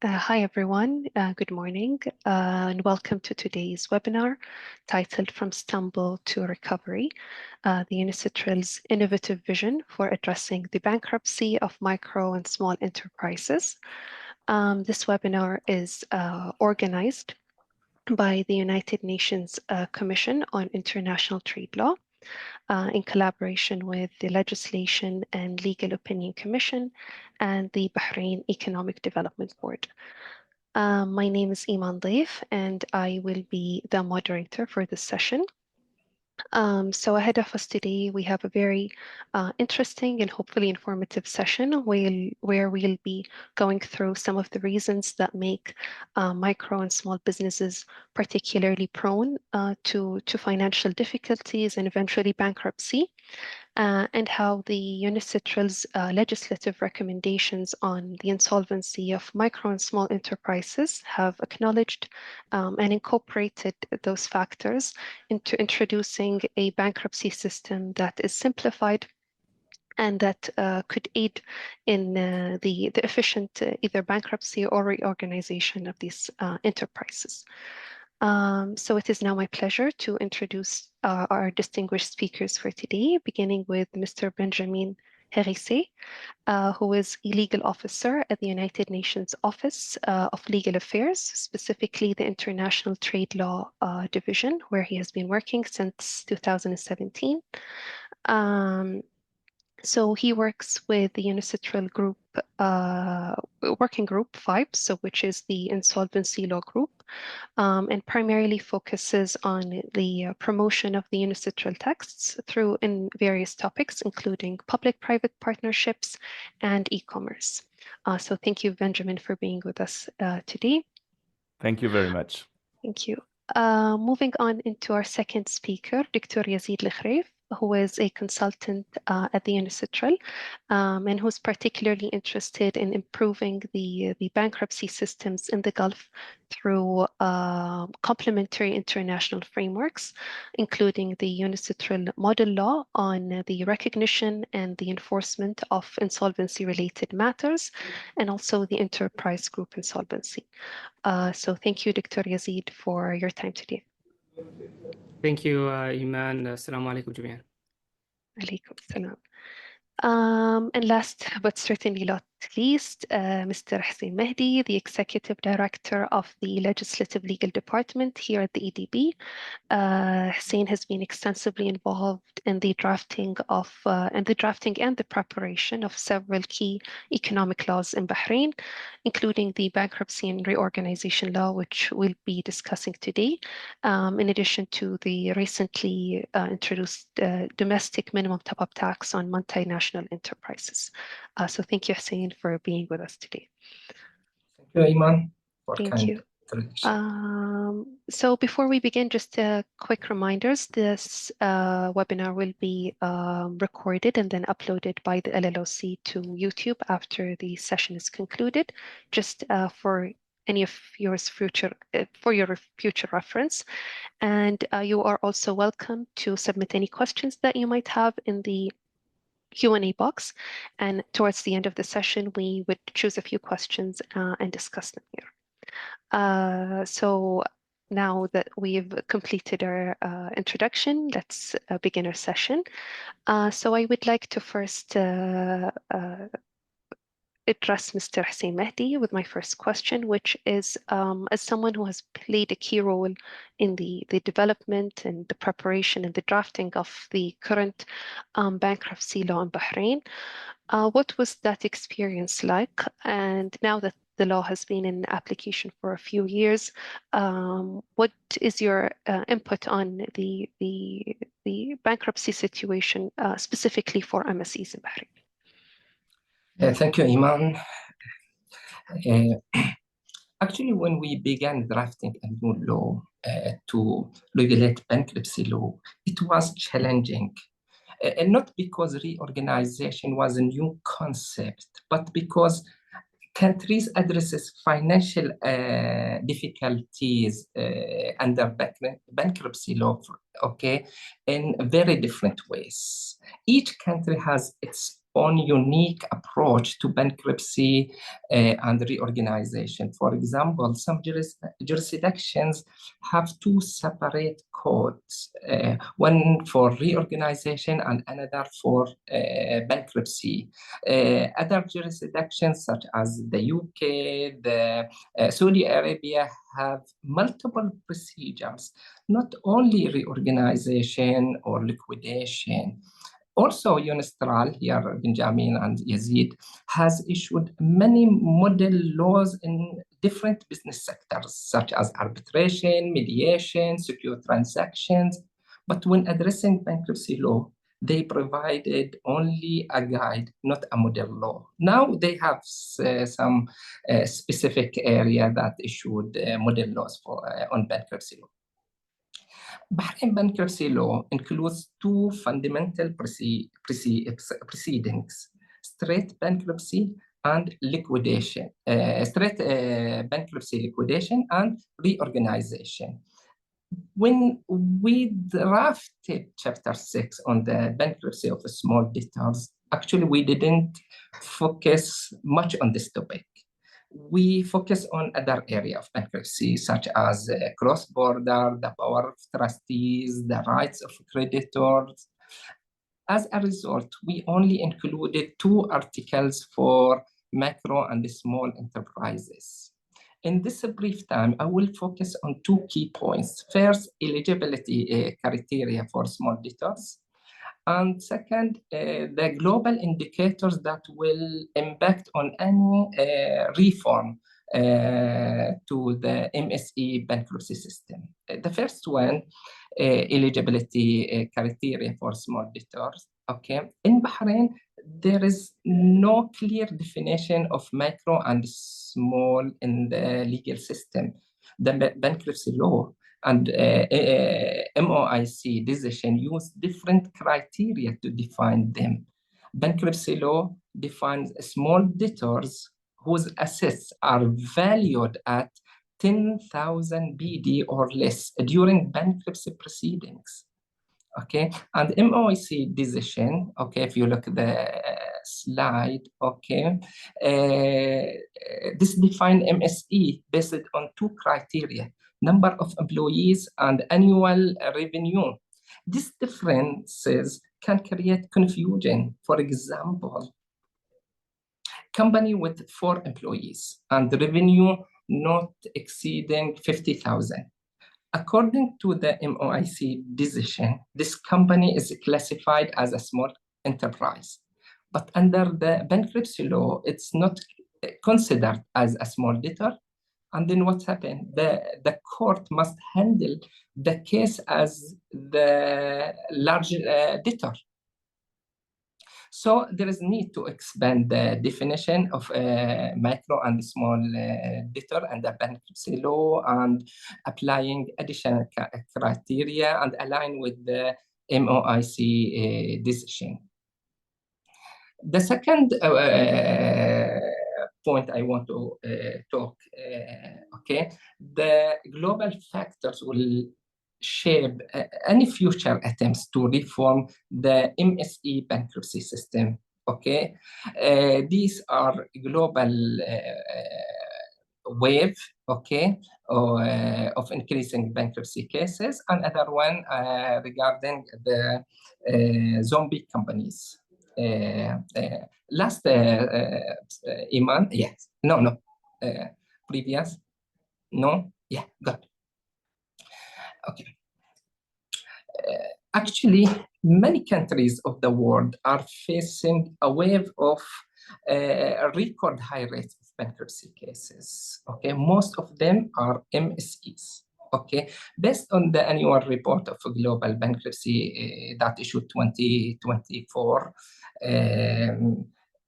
Hi, everyone. Good morning, and welcome to today's webinar titled From Stumble to Recovery, the UNICTRAL's innovative vision for addressing the bankruptcy of micro and small enterprises. This webinar is organized by the United Nations Commission on International Trade Law in collaboration with the Legislation and Legal Opinion Commission and the Bahrain Economic Development Board. My name is Iman Daif, and I will be the moderator for this session. So ahead of us today, we have a very interesting and hopefully informative session where we'll be going through some of the reasons that make micro and small businesses particularly prone to financial difficulties and eventually bankruptcy. And how the UNICTRAL's legislative recommendations on the insolvency of micro and small enterprises have acknowledged and incorporated those factors into introducing a bankruptcy system that is simplified and that could aid in the efficient either bankruptcy or reorganization of these enterprises. So it is now my pleasure to introduce our distinguished speakers for today, beginning with Mr. Benjamin Herissé, who is a legal officer at the United Nations Office of Legal Affairs, specifically the International Trade Law Division, where he has been working since 2017. So he works with the UNICTRAL group, working group 5, so which is the insolvency law group, and primarily focuses on the promotion of the UNICTRAL texts through in various topics, including public-private partnerships and e-commerce. So thank you, Benjamin, for being with us today. Thank you very much. Thank you. Moving on into our second speaker, Dr. Yazid Al-Khrif, who is a consultant at the UNICTRAL and who's particularly interested in improving the bankruptcy systems in the Gulf through complementary international frameworks, including the UNICTRAL model law on the recognition and the enforcement of insolvency-related matters, and also the enterprise group insolvency. So thank you, Dr. Yazid, for your time today. Thank you, Iman. Assalamu alaikum jami'an. Alaikum salam. And last but certainly not least, Mr. Hussein Mehdi, the Executive Director of the Legislative Legal Department here at the EDB. Hussein has been extensively involved in the drafting and the preparation of several key economic laws in Bahrain, including the bankruptcy and reorganization law, which we'll be discussing today, in addition to the recently introduced domestic minimum top-up tax on multinational enterprises. So thank you, Hussein, for being with us today. Thank you, Iman, for Thank you. So before we begin, just quick reminders. This webinar will be recorded and then uploaded by the LLOC to YouTube after the session is concluded, just for any of your future reference. And you are also welcome to submit any questions that you might have in the Q&A box, and towards the end of the session we would choose a few questions and discuss them here. So now that we've completed our introduction, let's begin our session. So I would like to first address Mr. Hussein Mehdi with my first question, which is, as someone who has played a key role in the development and the preparation and the drafting of the current bankruptcy law in Bahrain, what was that experience like? And now that the law has been in application for a few years, what is your input on the bankruptcy situation specifically for MSEs in Bahrain? Thank you, Iman. Actually, when we began drafting a new law to regulate bankruptcy law, it was challenging. And not because reorganization was a new concept, but because countries addresses financial difficulties under bankruptcy law, in very different ways. Each country has its own unique approach to bankruptcy and reorganization. For example, some jurisdictions have two separate codes, one for reorganization and another for bankruptcy. Other jurisdictions such as the UK, the Saudi Arabia have multiple procedures, not only reorganization or liquidation. Also, UNICTRAL, here Benjamin and Yazid, has issued many model laws in different business sectors, such as arbitration, mediation, secure transactions. But when addressing bankruptcy law, they provided only a guide, not a model law. Now they have some specific area that issued model laws for on bankruptcy law. Bahrain bankruptcy law includes two fundamental proceedings: straight bankruptcy and liquidation, bankruptcy liquidation and reorganization. When we drafted Chapter 6 on the bankruptcy of small debtors, actually we didn't focus much on this topic. We focus on other areas of bankruptcy, such as cross-border, the power of trustees, the rights of creditors. As a result, we only included 2 articles for macro and small enterprises. In this brief time, I will focus on 2 key points. First, eligibility criteria for small debtors. And second, the global indicators that will impact on any reform to the MSE bankruptcy system. The first one, eligibility criteria for small debtors. Okay, in Bahrain, there is no clear definition of micro and small in the legal system. The bankruptcy law and MOIC decision use different criteria to define them. Bankruptcy law defines small debtors whose assets are valued at 10,000 BD or less during bankruptcy proceedings. Okay, and MOIC decision, okay, if you look at the slide, okay, this define MSE based on 2 criteria: number of employees and annual revenue. These differences can create confusion. For example, company with 4 employees and revenue not exceeding 50,000. According to the MOIC decision, this company is classified as a small enterprise. But under the bankruptcy law, it's not considered as a small debtor. And then what's happened? The court must handle the case as the large debtor. So there is need to expand the definition of micro and small debtor under bankruptcy law and applying additional criteria and align with the MOIC decision. The second point I want to talk, okay, the global factors will shape any future attempts to reform the MSE bankruptcy system, okay? These are global wave, okay, of increasing bankruptcy cases, and other one regarding the zombie companies. Last Iman, yes, no, previous, no, yeah, good. Okay. Actually, many countries of the world are facing a wave of record high rates of bankruptcy cases. Okay, most of them are MSEs. Okay, based on the annual report of global bankruptcy that issued 2024,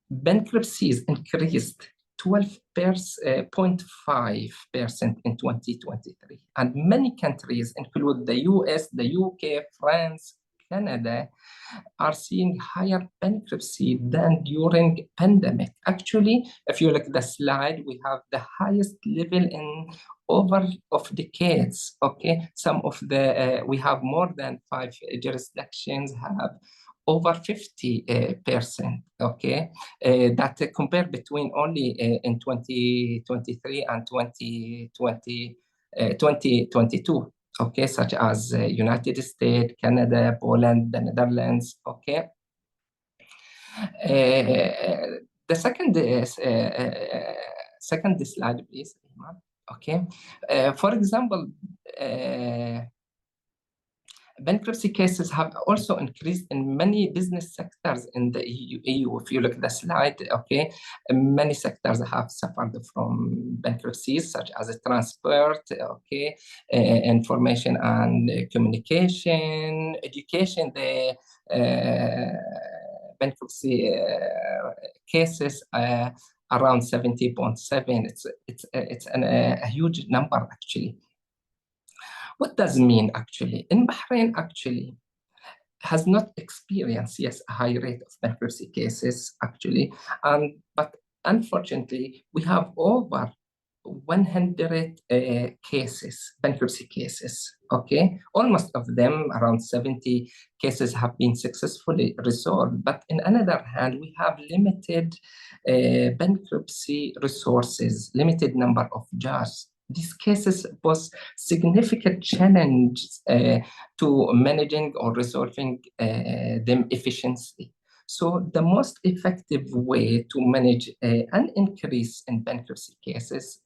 bankruptcies increased 12.5% in 2023. And many countries, include the US, the UK, France, Canada, are seeing higher bankruptcy than during pandemic. Actually, if you look at the slide, we have the highest level in over of decades. Okay, some of the we have more than 5 jurisdictions have over 50%, okay? That compare between only in 2023 and 2022, okay? Such as United States, Canada, Poland, the Netherlands, okay? The second slide, please. Okay. For example, bankruptcy cases have also increased in many business sectors in the EU. If you look at the slide, okay, many sectors have suffered from bankruptcies, such as transport, okay, information and communication, education. The bankruptcy cases around 70.7. It's a huge number actually. What does it mean actually? In Bahrain actually has not experienced, yes, a high rate of bankruptcy cases actually, but unfortunately we have over 100 cases, bankruptcy cases, okay? Almost of them, around 70 cases have been successfully resolved. But on another hand, we have limited bankruptcy resources, limited number of judges. These cases pose significant challenges to managing or resolving them efficiently. So the most effective way to manage an increase in bankruptcy cases,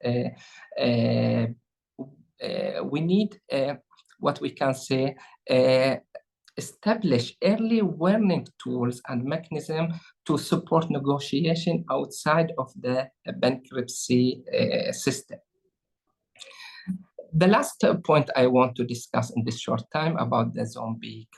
we need what we can say, establish early warning tools and mechanisms to support negotiation outside of the bankruptcy system. The last point I want to discuss in this short time about the zombie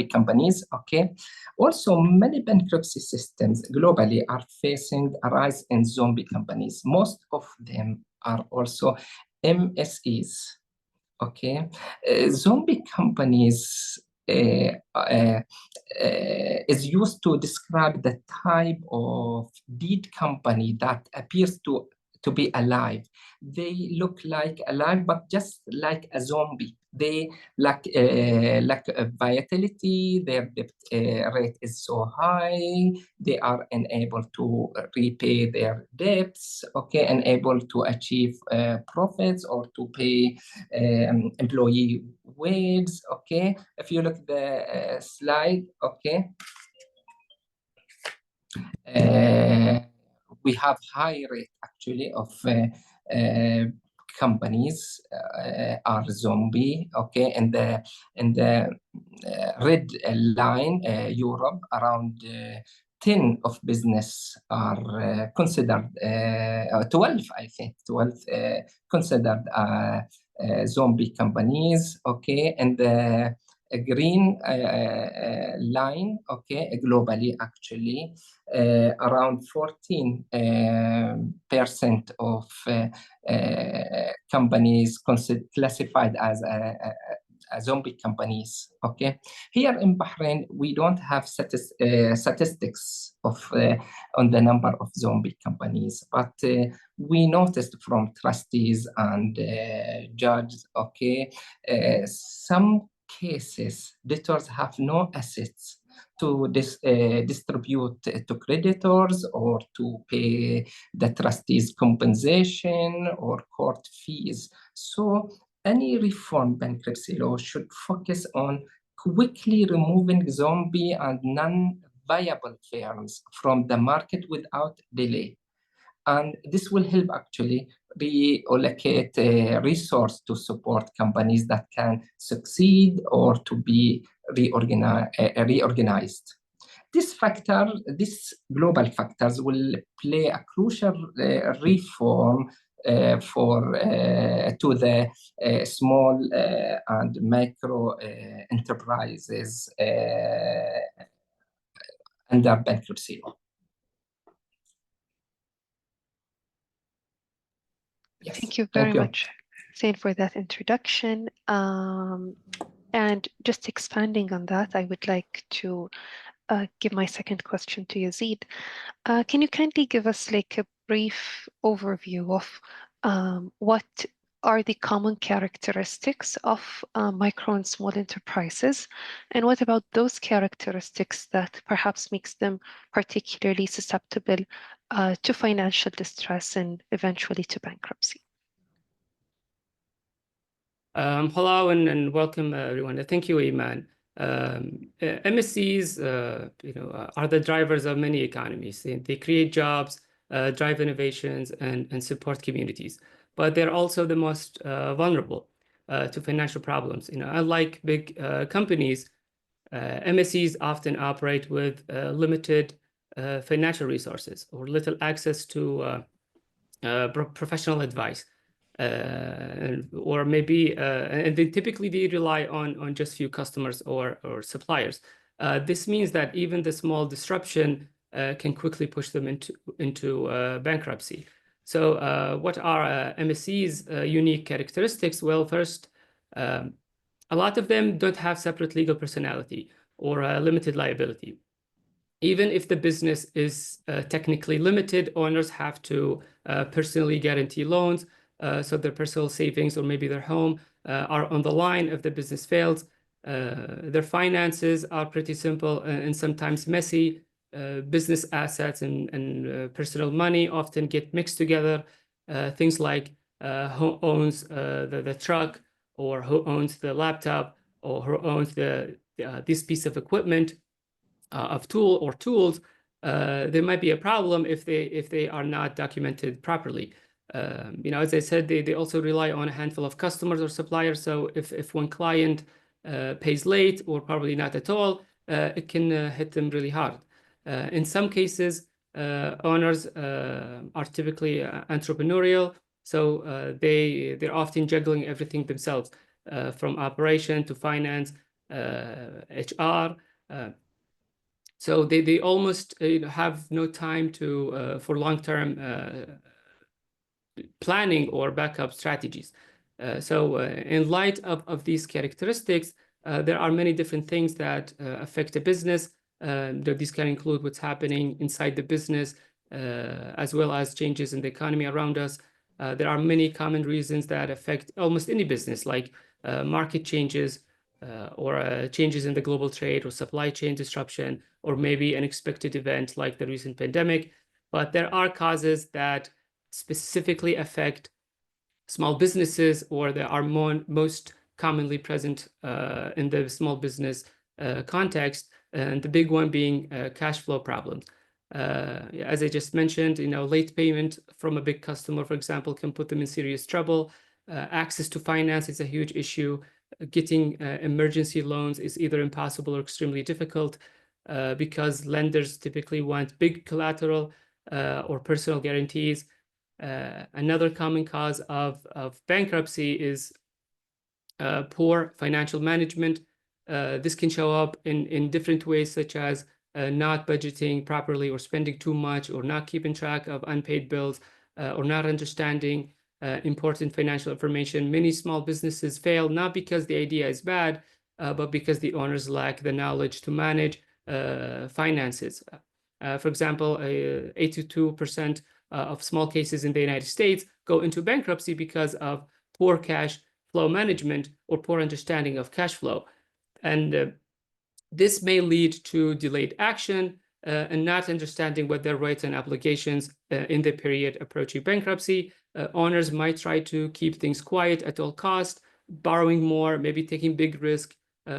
companies, okay? Also, many bankruptcy systems globally are facing a rise in zombie companies. Most of them are also MSEs, okay? Zombie companies is used to describe the type of dead company that appears to be alive. They look like alive, but just like a zombie. They lack vitality, their debt rate is so high, they are unable to repay their debts, okay, unable to achieve profits or to pay employee wage, okay. If you look at the slide, okay, we have high rate actually of companies are zombie, okay, and the red line, Europe, around 10 of business are considered, 12, I think, 12 considered zombie companies, okay, and the green line, okay, globally actually, around 14% of companies classified as zombie companies, okay? Here in Bahrain, we don't have statistics of on the number of zombie companies, but we noticed from trustees and judges, okay, some cases, debtors have no assets to distribute to creditors or to pay the trustees compensation or court fees. So any reform bankruptcy law should focus on quickly removing zombie and non-viable firms from the market without delay. And this will help actually reallocate resource to support companies that can succeed or to be reorganized. These global factors will play a crucial reform to the small and micro enterprises under bankruptcy law. Yes. Thank you very much, Hussein, for that introduction. And just expanding on that, I would like to give my second question to Yazid. Can you kindly give us like a brief overview of what are the common characteristics of micro and small enterprises? And what about those characteristics that perhaps makes them particularly susceptible to financial distress and eventually to bankruptcy? Hello and welcome everyone. Thank you, Iman. MSCs, are the drivers of many economies. They create jobs, drive innovations, and support communities. But they're also the most vulnerable to financial problems. Unlike big companies, MSCs often operate with limited financial resources or little access to professional advice. Or maybe, and they typically rely on just few customers or suppliers. This means that even the small disruption can quickly push them into bankruptcy. So what are MSC's unique characteristics? Well, first, a lot of them don't have separate legal personality or limited liability. Even if the business is technically limited, owners have to personally guarantee loans, so their personal savings or maybe their home are on the line if the business fails. Their finances are pretty simple and sometimes messy. Business assets and personal money often get mixed together. Things like who owns the truck, or who owns the laptop, or who owns this piece of equipment. Of tools, there might be a problem if they are not documented properly. As I said, they also rely on a handful of customers or suppliers. So if one client pays late or probably not at all, it can hit them really hard. In some cases, owners are typically entrepreneurial, so they're often juggling everything themselves, from operation to finance, HR. So they almost have no time for long-term planning or backup strategies. So in light of these characteristics, there are many different things that affect a business. These can include what's happening inside the business, as well as changes in the economy around us. There are many common reasons that affect almost any business, like market changes, or changes in the global trade or supply chain disruption, or maybe an unexpected event like the recent pandemic. But there are causes that specifically affect small businesses, or they are most commonly present in the small business context, and the big one being cash flow problems. As I just mentioned, late payment from a big customer, for example, can put them in serious trouble. Access to finance is a huge issue. Getting emergency loans is either impossible or extremely difficult because lenders typically want big collateral or personal guarantees. Another common cause of bankruptcy is poor financial management. This can show up in different ways, such as not budgeting properly, or spending too much, or not keeping track of unpaid bills, or not understanding important financial information. Many small businesses fail not because the idea is bad, but because the owners lack the knowledge to manage finances. For example, 82% of small cases in the United States go into bankruptcy because of poor cash flow management or poor understanding of cash flow. And this may lead to delayed action and not understanding what their rights and obligations in the period approaching bankruptcy. Owners might try to keep things quiet at all costs, borrowing more, maybe taking big risk,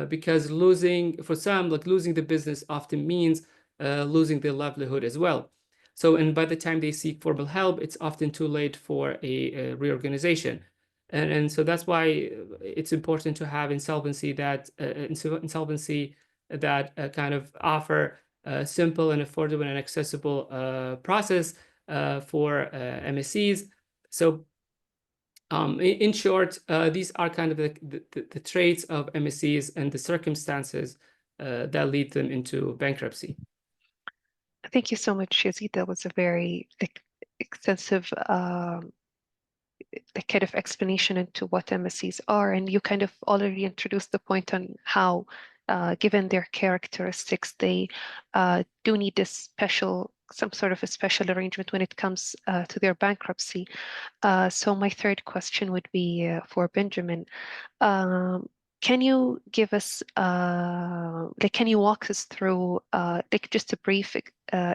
because for some, losing the business often means losing their livelihood as well. So, and by the time they seek formal help, it's often too late for a reorganization. And so that's why it's important to have insolvency that kind of offer a simple and affordable and accessible process for MSCs. So in short, these are kind of the traits of MSCs and the circumstances that lead them into bankruptcy. Thank you so much, Yazid. That was a very extensive kind of explanation into what MSCs are, and you kind of already introduced the point on how, given their characteristics, they do need this special some sort of a special arrangement when it comes to their bankruptcy. So my third question would be for Benjamin. Can you give us, can you walk us through, just a brief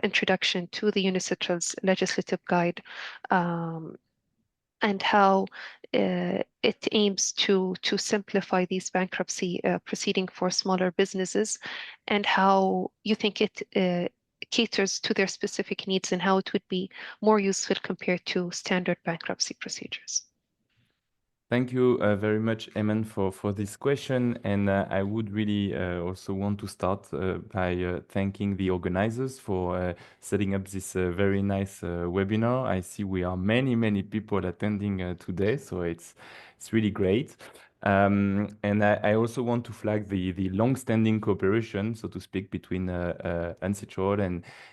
introduction to the UNICITRAL's legislative guide, and how it aims to simplify these bankruptcy proceeding for smaller businesses, and how you think it caters to their specific needs, and how it would be more useful compared to standard bankruptcy procedures? Thank you very much, Eman, for this question. And I would really also want to start by thanking the organizers for setting up this very nice webinar. I see we are many people attending today, so it's really great. And I also want to flag the long-standing cooperation, so to speak, between UNCITRAL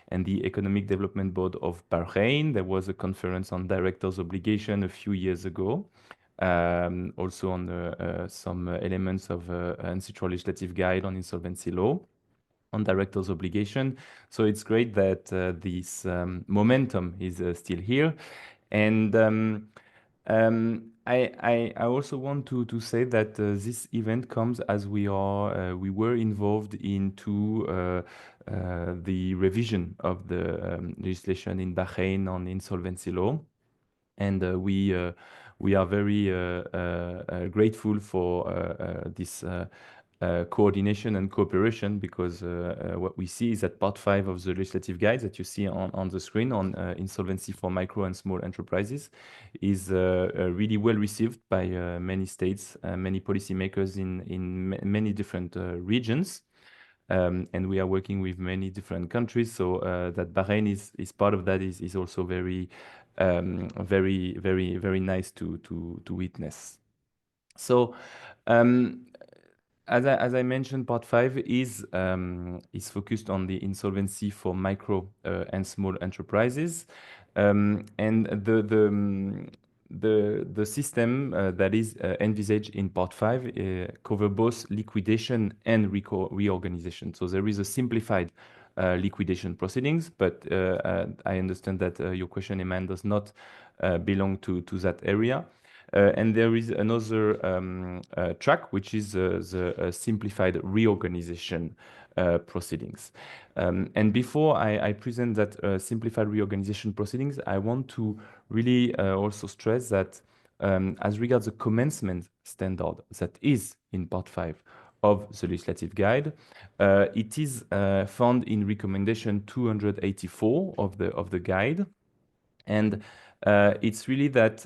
and the Economic Development Board of Bahrain. There was a conference on directors' obligation a few years ago. Also on some elements of UNCITRAL legislative guide on insolvency law, on directors' obligation. So it's great that this momentum is still here. And I also want to say that this event comes as we were involved into the revision of the legislation in Bahrain on insolvency law. And we are very grateful for this coordination and cooperation, because what we see is that part 5 of the legislative guide that you see on the screen on insolvency for micro and small enterprises is really well received by many states, many policymakers in many different regions. And we are working with many different countries, so that Bahrain is part of that is also very nice to witness. So as I mentioned, part 5 is focused on the insolvency for micro and small enterprises, and the system that is envisaged in part 5 cover both liquidation and reorganization. So there is a simplified liquidation proceedings, but I understand that your question, Eman, does not belong to that area. And there is another track, which is the simplified reorganization proceedings. And before I present that simplified reorganization proceedings, I want to really also stress that as regards the commencement standard that is in part 5 of the legislative guide, it is found in recommendation 284 of the guide. And it's really that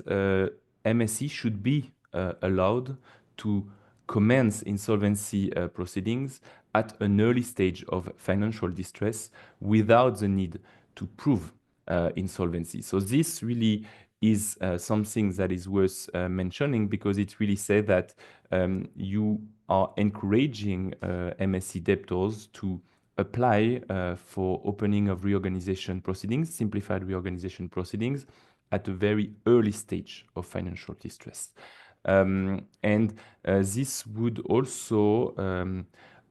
MSE should be allowed to commence insolvency proceedings at an early stage of financial distress without the need to prove insolvency. So this really is something that is worth mentioning, because it really says that you are encouraging MSE debtors to apply for opening of reorganization proceedings, simplified reorganization proceedings, at a very early stage of financial distress. And this would also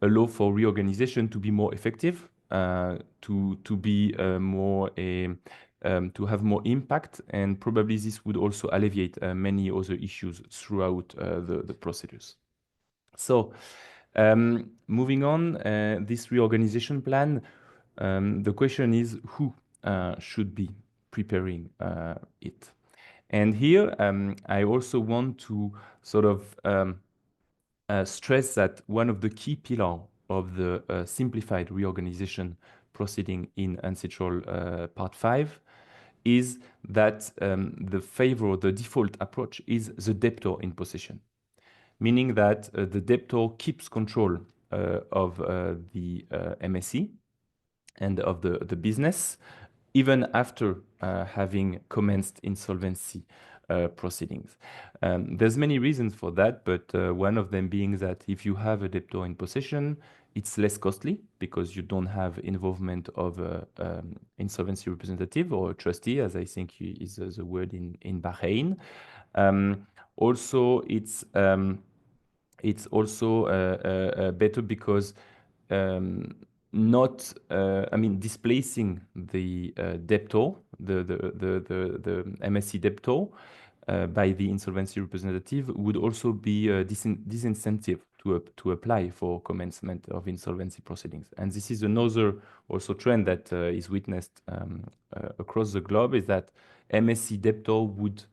allow for reorganization to be more effective, to be more to have more impact, and probably this would also alleviate many other issues throughout the procedures. So moving on, this reorganization plan, the question is who should be preparing it. And here I also want to sort of stress that one of the key pillars of the simplified reorganization proceeding in UNCITRAL Part 5 is that the default approach is the debtor in possession, meaning that the debtor keeps control of the MSE and of the business, even after having commenced insolvency proceedings. There's many reasons for that, but one of them being that if you have a debtor in possession, it's less costly because you don't have involvement of insolvency representative or a trustee, as I think is the word in Bahrain. Also, it's also better because not, I mean, displacing the debtor, the MSC debtor, by the insolvency representative would also be a disincentive to apply for commencement of insolvency proceedings. And this is another also trend that is witnessed across the globe, is that MSC debtor would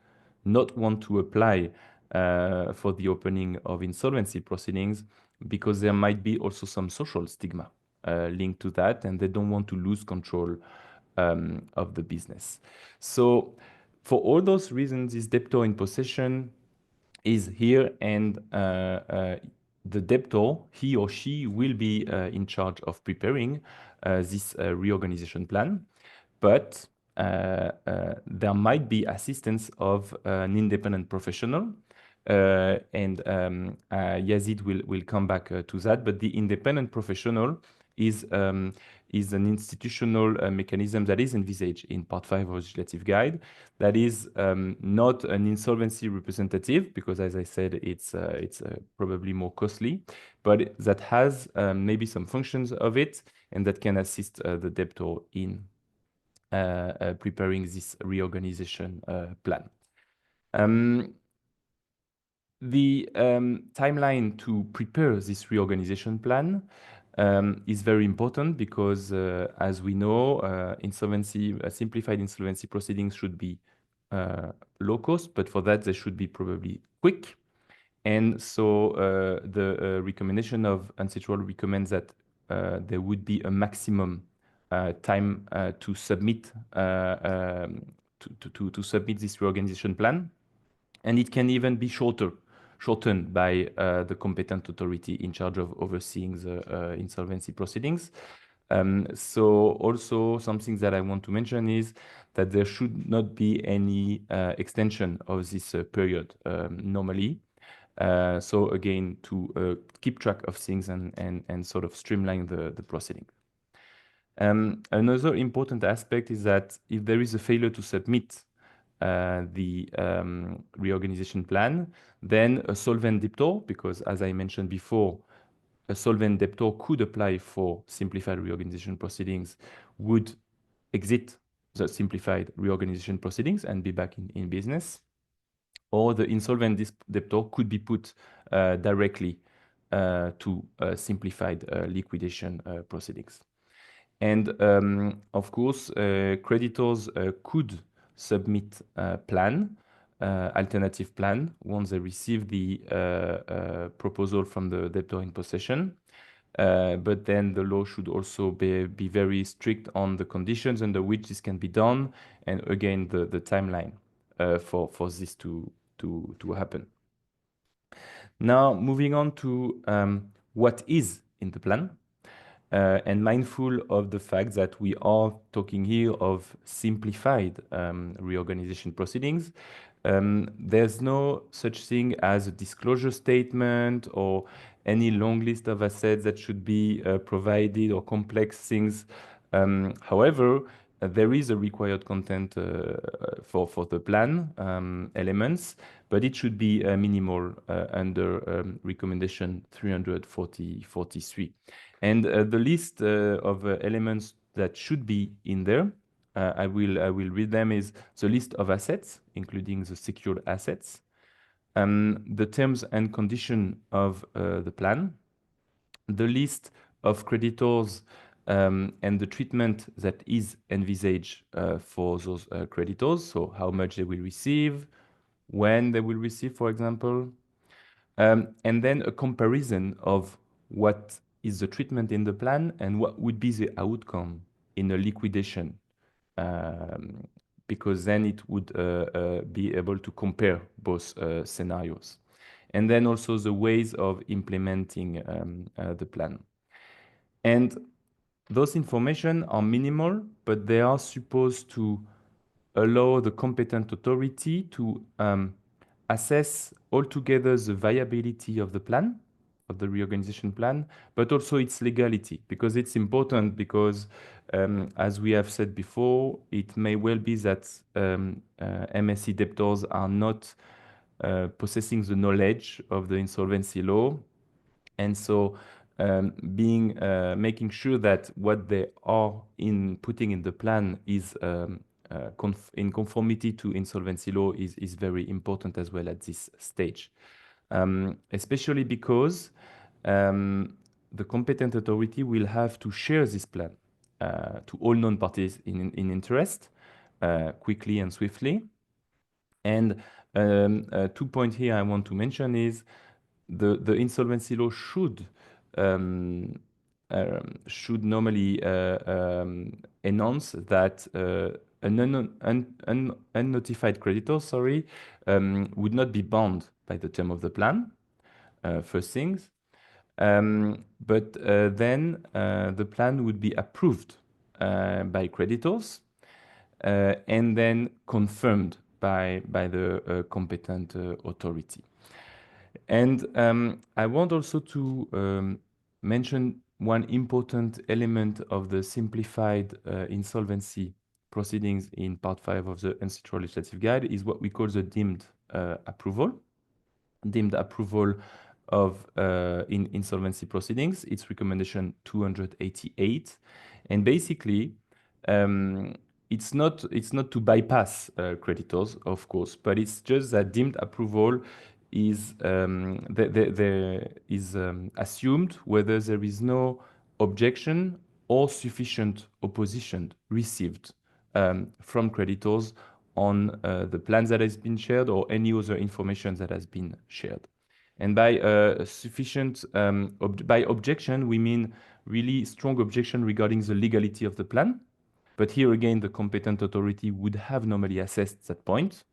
not want to apply for the opening of insolvency proceedings because there might be also some social stigma linked to that, and they don't want to lose control of the business. So for all those reasons, this debtor in possession is here, and the debtor, he or she, will be in charge of preparing this reorganization plan. But there might be assistance of an independent professional, and Yazid will come back to that. But the independent professional is an institutional mechanism that is envisaged in Part 5 of the legislative guide. That is not an insolvency representative, because, as I said, it's probably more costly, but that has maybe some functions of it, and that can assist the debtor in preparing this reorganization plan. The timeline to prepare this reorganization plan is very important because, as we know, simplified insolvency proceedings should be low cost, but for that they should be probably quick. And so the recommendation of UNCITRAL recommends that there would be a maximum time to submit to submit this reorganization plan, and it can even be shortened by the competent authority in charge of overseeing the insolvency proceedings. So also something that I want to mention is that there should not be any extension of this period normally. So again, to keep track of things and sort of streamline the proceeding. Another important aspect is that if there is a failure to submit the reorganization plan, then a solvent debtor, because as I mentioned before, a solvent debtor could apply for simplified reorganization proceedings, would exit the simplified reorganization proceedings and be back in business. Or the insolvent debtor could be put directly to simplified liquidation proceedings. And of course, creditors could submit a plan, alternative plan, once they receive the proposal from the debtor in possession. But then the law should also be very strict on the conditions under which this can be done, and again, the timeline for this to happen. Now, moving on to what is in the plan. And mindful of the fact that we are talking here of simplified reorganization proceedings, there's no such thing as a disclosure statement or any long list of assets that should be provided, or complex things. However, there is a required content for the plan elements, but it should be minimal under recommendation 343. And the list of elements that should be in there, I will read them, is the list of assets, including the secured assets, the terms and conditions of the plan, the list of creditors and the treatment that is envisaged for those creditors, so how much they will receive, when they will receive, for example, and then a comparison of what is the treatment in the plan and what would be the outcome in a liquidation, because then it would be able to compare both scenarios. And then also the ways of implementing the plan. And those information are minimal, but they are supposed to allow the competent authority to assess altogether the viability of the plan, of the reorganization plan, but also its legality, because it's important, because as we have said before, it may well be that MSC debtors are not possessing the knowledge of the insolvency law. And so making sure that what they are putting in the plan is in conformity to insolvency law is very important as well at this stage, especially because the competent authority will have to share this plan to all known parties in interest quickly and swiftly. And 2 points here I want to mention is the insolvency law should normally announce that an unnotified creditor, would not be bound by the term of the plan. First things, but then the plan would be approved by creditors and then confirmed by the competent authority. And I want also to mention one important element of the simplified insolvency proceedings in Part 5 of the Ancestral Legislative Guide is what we call the deemed approval. Deemed approval of in insolvency proceedings. It's recommendation 288, and basically it's not to bypass creditors, of course, but it's just that deemed approval is assumed whether there is no objection or sufficient opposition received from creditors on the plans that has been shared or any other information that has been shared. And by by objection, we mean really strong objection regarding the legality of the plan. But here again, the competent authority would have normally assessed that point.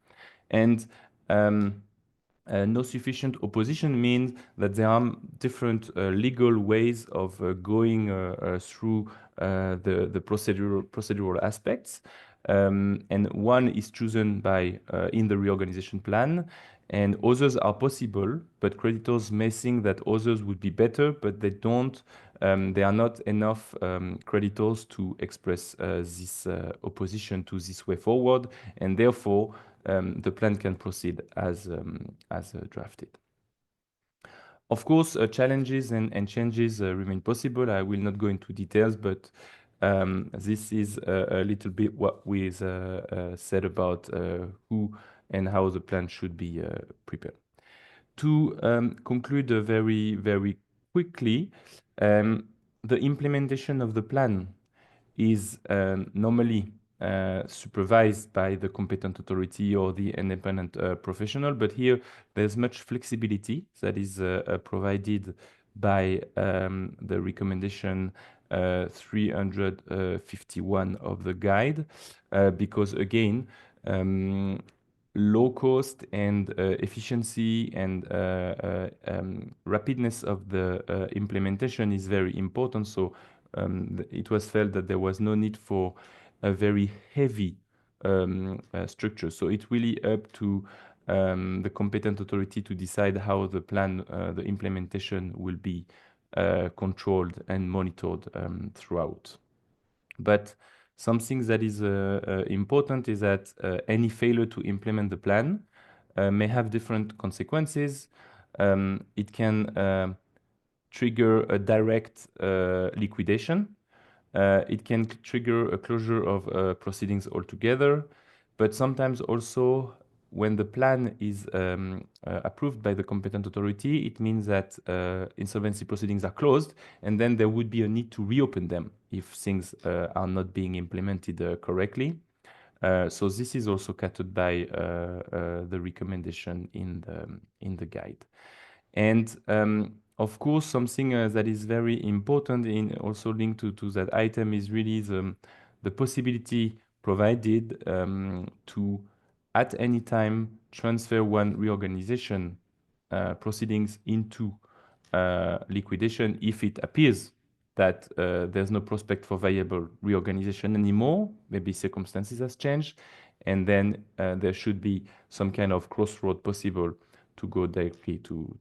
And no sufficient opposition means that there are different legal ways of going through the procedural aspects. And one is chosen by in the reorganization plan, and others are possible, but creditors may think that others would be better, but they don't. There are not enough creditors to express this opposition to this way forward, and therefore the plan can proceed as drafted. Of course, challenges and changes remain possible. I will not go into details, but this is a little bit what we said about who and how the plan should be prepared. To conclude very, very quickly, the implementation of the plan is normally supervised by the competent authority or the independent professional, but here there's much flexibility that is provided by the recommendation 351 of the guide, because again, low cost and efficiency and rapidness of the implementation is very important. So it was felt that there was no need for a very heavy structure. So it's really up to the competent authority to decide how the plan, the implementation will be controlled and monitored throughout. But something that is important is that any failure to implement the plan may have different consequences. It can trigger a direct liquidation. It can trigger a closure of proceedings altogether, but sometimes also when the plan is approved by the competent authority, it means that insolvency proceedings are closed, and then there would be a need to reopen them if things are not being implemented correctly. So this is also catered by the recommendation in the guide. And of course, something that is very important in also linked to that item is really the possibility provided to at any time transfer one reorganization proceedings into liquidation if it appears that there's no prospect for viable reorganization anymore. Maybe circumstances has changed, and then there should be some kind of crossroad possible to go directly to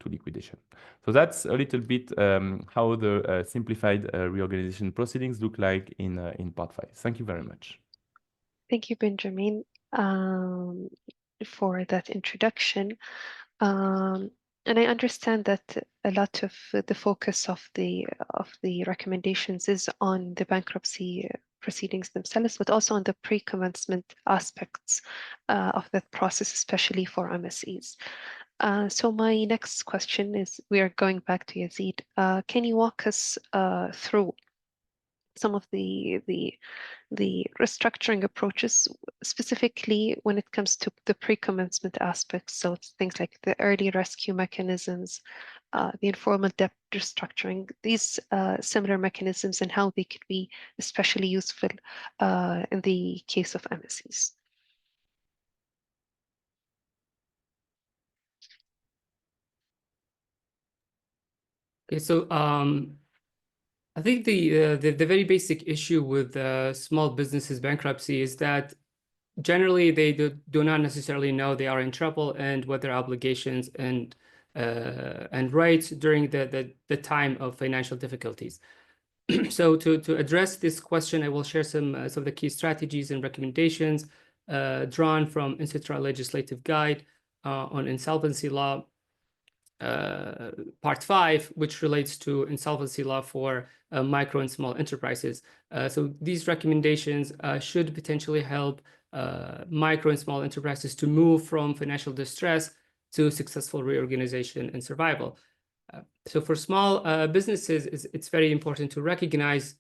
liquidation. So that's a little bit how the simplified reorganization proceedings look like in Part 5. Thank you very much. Thank you, Benjamin, for that introduction. And I understand that a lot of the focus of the recommendations is on the bankruptcy proceedings themselves, but also on the pre-commencement aspects of that process, especially for MSEs. So my next question is, we are going back to Yazid. Can you walk us through some of the restructuring approaches, specifically when it comes to the pre-commencement aspects? So it's things like the early rescue mechanisms, the informal debt restructuring, these similar mechanisms, and how they could be especially useful in the case of MSEs. Okay, so I think the very basic issue with small businesses bankruptcy is that generally they do not necessarily know they are in trouble and what their obligations and rights during the time of financial difficulties. So to address this question, I will share some of the key strategies and recommendations drawn from UNICTRAL Legislative Guide on Insolvency Law, Part 5, which relates to insolvency law for micro and small enterprises. So these recommendations should potentially help micro and small enterprises to move from financial distress to successful reorganization and survival. So for small businesses, it's very important to recognize,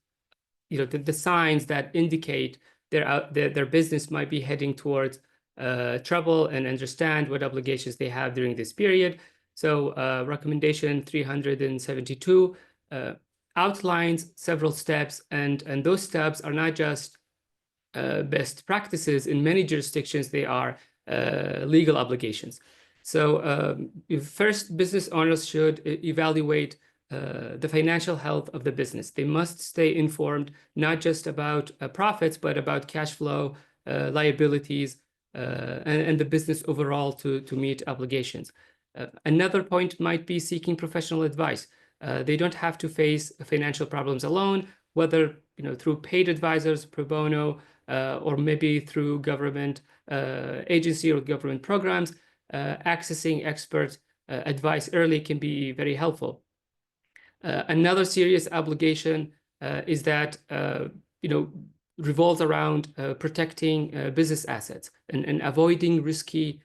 the signs that indicate their business might be heading towards trouble, and understand what obligations they have during this period. So recommendation 372 outlines several steps, and those steps are not just best practices. In many jurisdictions, they are legal obligations. So first, business owners should evaluate the financial health of the business. They must stay informed, not just about profits, but about cash flow, liabilities, and the business overall to meet obligations. Another point might be seeking professional advice. They don't have to face financial problems alone, whether through paid advisors, pro bono, or maybe through government agency or government programs. Accessing expert advice early can be very helpful. Another serious obligation is that revolves around protecting business assets and avoiding risky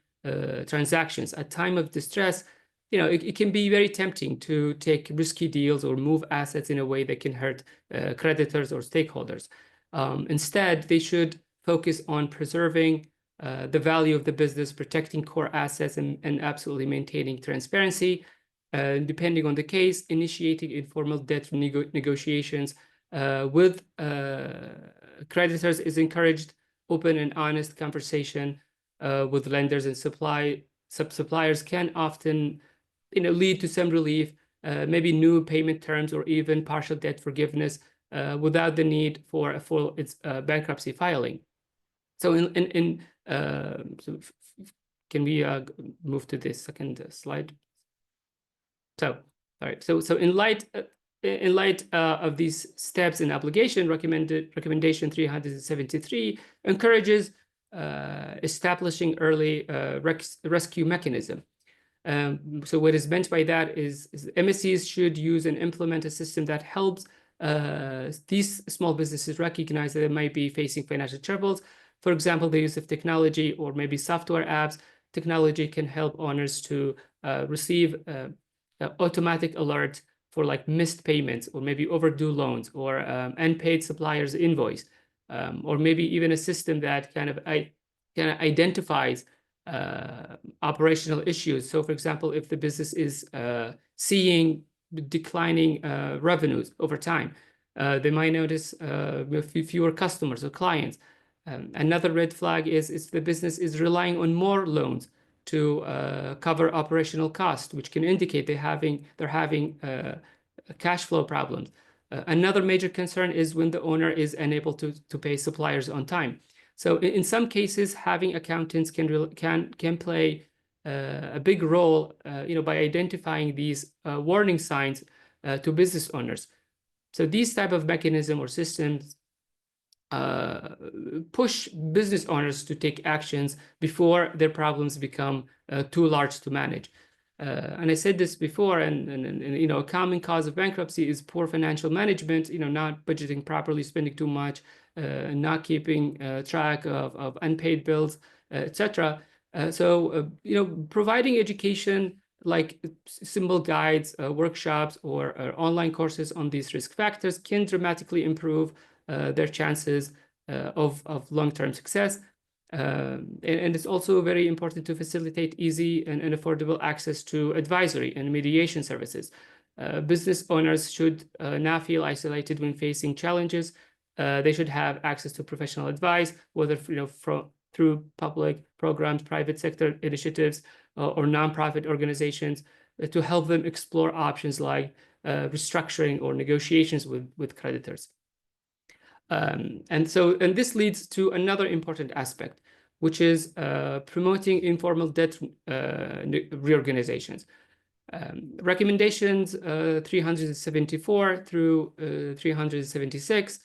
transactions. At time of distress, it can be very tempting to take risky deals or move assets in a way that can hurt creditors or stakeholders. Instead, they should focus on preserving the value of the business, protecting core assets, and absolutely maintaining transparency. Depending on the case, initiating informal debt negotiations with creditors is encouraged. Open and honest conversation with lenders and suppliers can often lead to some relief, maybe new payment terms or even partial debt forgiveness without the need for a full bankruptcy filing. So so can we move to the second slide? So, all right. So in light of these steps in application, recommendation 373 encourages establishing early rescue mechanism. So what is meant by that is MSCs should use and implement a system that helps these small businesses recognize that they might be facing financial troubles. For example, the use of technology or maybe software apps. Technology can help owners to receive automatic alert for like missed payments or maybe overdue loans or unpaid suppliers invoice, or maybe even a system that kind of identifies operational issues. So for example, if the business is seeing declining revenues over time, they might notice fewer customers or clients. Another red flag is the business is relying on more loans to cover operational costs, which can indicate they're having cash flow problems. Another major concern is when the owner is unable to pay suppliers on time. So in some cases, having accountants can play a big role, by identifying these warning signs to business owners. So these type of mechanism or systems push business owners to take actions before their problems become too large to manage. And I said this before, and you know, a common cause of bankruptcy is poor financial management, you know, not budgeting properly, spending too much, not keeping track of unpaid bills, etc. You know, providing education like simple guides, workshops, or online courses on these risk factors can dramatically improve their chances of long-term success. And it's also very important to facilitate easy and affordable access to advisory and mediation services. Business owners should not feel isolated when facing challenges. They should have access to professional advice, whether through public programs, private sector initiatives, or nonprofit organizations, to help them explore options like restructuring or negotiations with creditors. And this leads to another important aspect, which is promoting informal debt reorganizations. Recommendations 374 through 376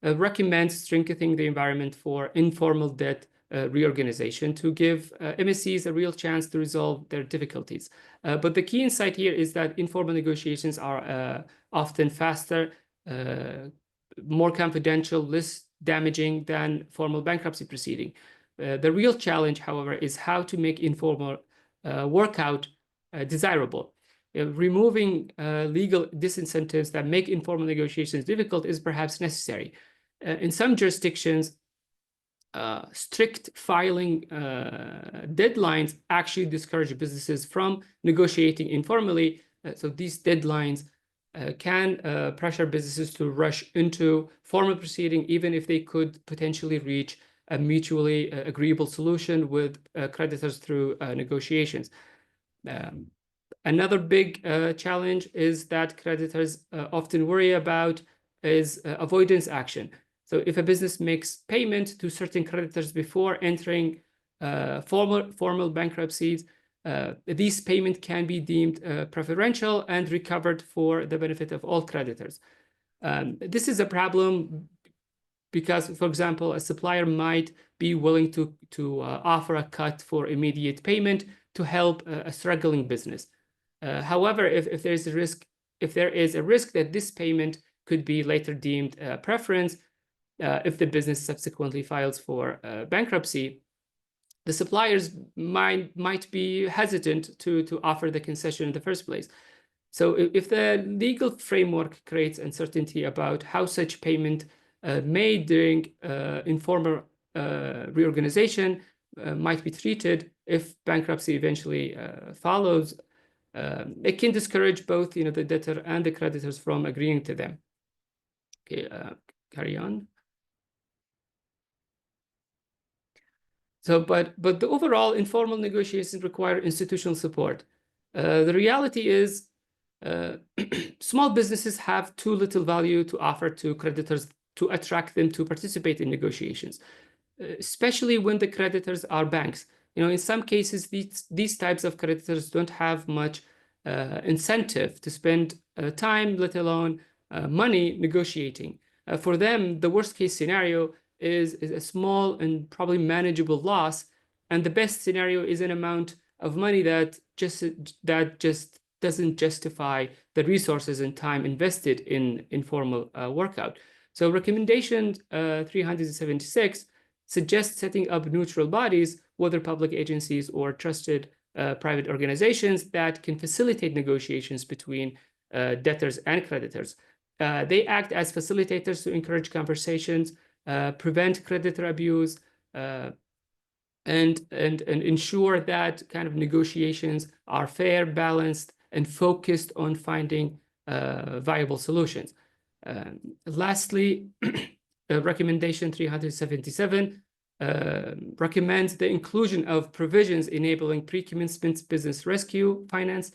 recommends strengthening the environment for informal debt reorganization to give MSCs a real chance to resolve their difficulties. But the key insight here is that informal negotiations are often faster, more confidential, less damaging than formal bankruptcy proceeding. The real challenge, however, is how to make informal workout desirable. Removing legal disincentives that make informal negotiations difficult is perhaps necessary. In some jurisdictions, strict filing deadlines actually discourage businesses from negotiating informally. So these deadlines can pressure businesses to rush into formal proceeding, even if they could potentially reach a mutually agreeable solution with creditors through negotiations. Another big challenge is that creditors often worry about is avoidance action. So if a business makes payment to certain creditors before entering formal bankruptcies, these payments can be deemed preferential and recovered for the benefit of all creditors. This is a problem because, for example, a supplier might be willing to offer a cut for immediate payment to help a struggling business. However, if there is a risk that this payment could be later deemed a preference, if the business subsequently files for bankruptcy, the suppliers might be hesitant to offer the concession in the first place. So if the legal framework creates uncertainty about how such payment made during informal reorganization might be treated if bankruptcy eventually follows, it can discourage both the debtor and the creditors from agreeing to them. Okay, carry on. So, but the overall informal negotiations require institutional support. The reality is small businesses have too little value to offer to creditors to attract them to participate in negotiations, especially when the creditors are banks. In some cases, these types of creditors don't have much incentive to spend time, let alone money, negotiating. For them, the worst case scenario is a small and probably manageable loss, and the best scenario is an amount of money that just doesn't justify the resources and time invested in informal workout. So recommendation 376 suggests setting up neutral bodies, whether public agencies or trusted private organizations, that can facilitate negotiations between debtors and creditors. They act as facilitators to encourage conversations, prevent creditor abuse, and ensure that kind of negotiations are fair, balanced, and focused on finding viable solutions. Lastly, recommendation 377 recommends the inclusion of provisions enabling pre-commencement business rescue finance.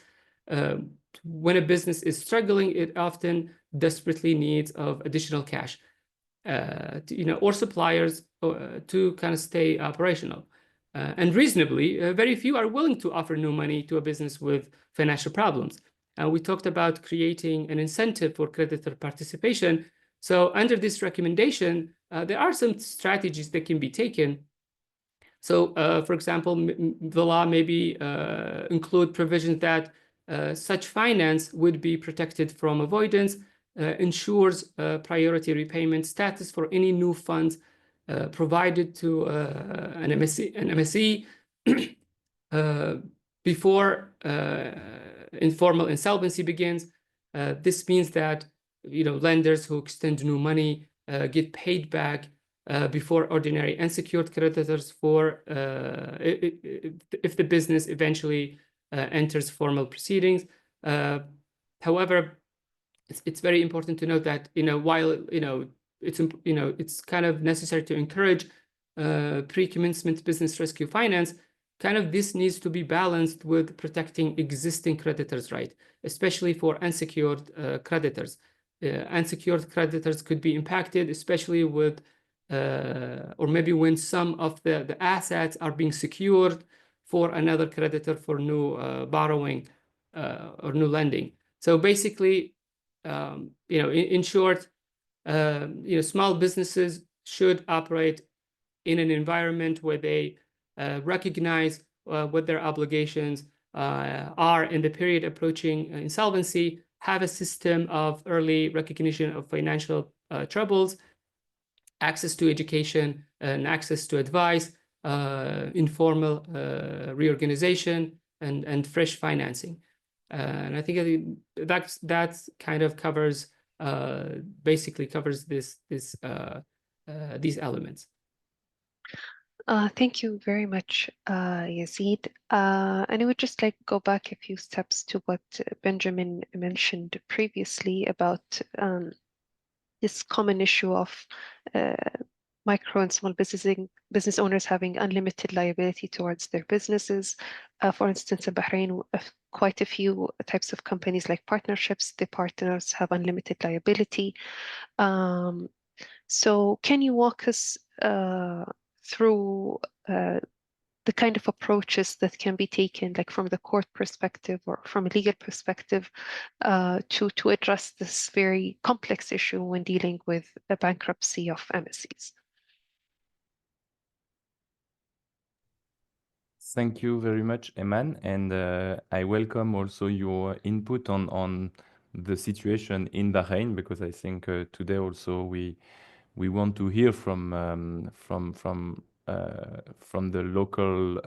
When a business is struggling, it often desperately needs of additional cash, or suppliers to kind of stay operational. And reasonably, very few are willing to offer new money to a business with financial problems. We talked about creating an incentive for creditor participation. So under this recommendation, there are some strategies that can be taken. So, for example, the law maybe include provisions that such finance would be protected from avoidance, ensures priority repayment status for any new funds provided to an MSE before informal insolvency begins. This means that lenders who extend new money get paid back before ordinary unsecured creditors for if the business eventually enters formal proceedings. However, it's very important to note that while it's kind of necessary to encourage pre-commencement business rescue finance, kind of this needs to be balanced with protecting existing creditors' right, especially for unsecured creditors. Unsecured creditors could be impacted, especially with or maybe when some of the assets are being secured for another creditor for new borrowing or new lending. So basically, in short, small businesses should operate in an environment where they recognize what their obligations are in the period approaching insolvency, have a system of early recognition of financial troubles, access to education and access to advice, informal reorganization, and fresh financing. And I think that kind of covers basically covers these elements. Thank you very much, Yazid. And I would just like go back a few steps to what Benjamin mentioned previously about this common issue of micro and small business owners having unlimited liability towards their businesses. For instance, in Bahrain, quite a few types of companies like partnerships, the partners have unlimited liability. So can you walk us through the kind of approaches that can be taken, like from the court perspective or from a legal perspective, to address this very complex issue when dealing with a bankruptcy of MSCs? Thank you very much, Eman, and I welcome also your input on the situation in Bahrain, because I think today also we want to hear from the local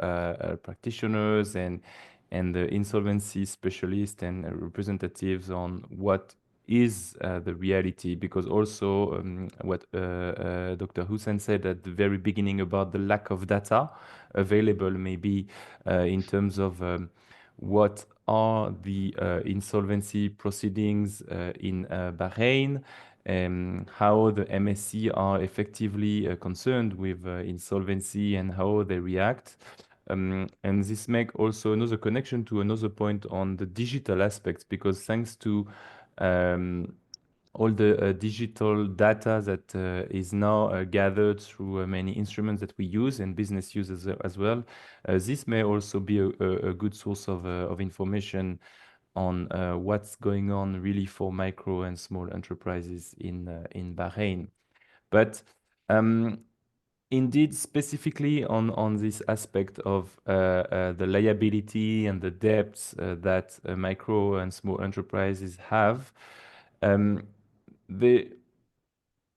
practitioners and the insolvency specialists and representatives on what is the reality, because also what Dr. Hussein said at the very beginning about the lack of data available, maybe in terms of what are the insolvency proceedings in Bahrain, how the MSC are effectively concerned with insolvency and how they react. And this make also another connection to another point on the digital aspects, because thanks to all the digital data that is now gathered through many instruments that we use and business uses as well, this may also be a good source of information on what's going on really for micro and small enterprises in Bahrain. But indeed, specifically on this aspect of the liability and the debts that micro and small enterprises have,